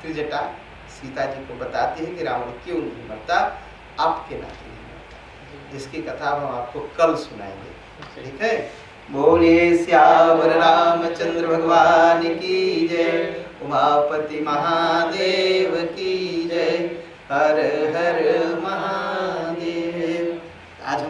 त्रिजटा सीता जी को बताती है कि रावण क्यों नहीं मरता, आपके नाते नहीं मरता। इसकी कथा हम आपको कल सुनाएंगे। ठीक है, बोलिए सियावर रामचंद्र भगवान की जय, उमापति महादेव की जय। हर हर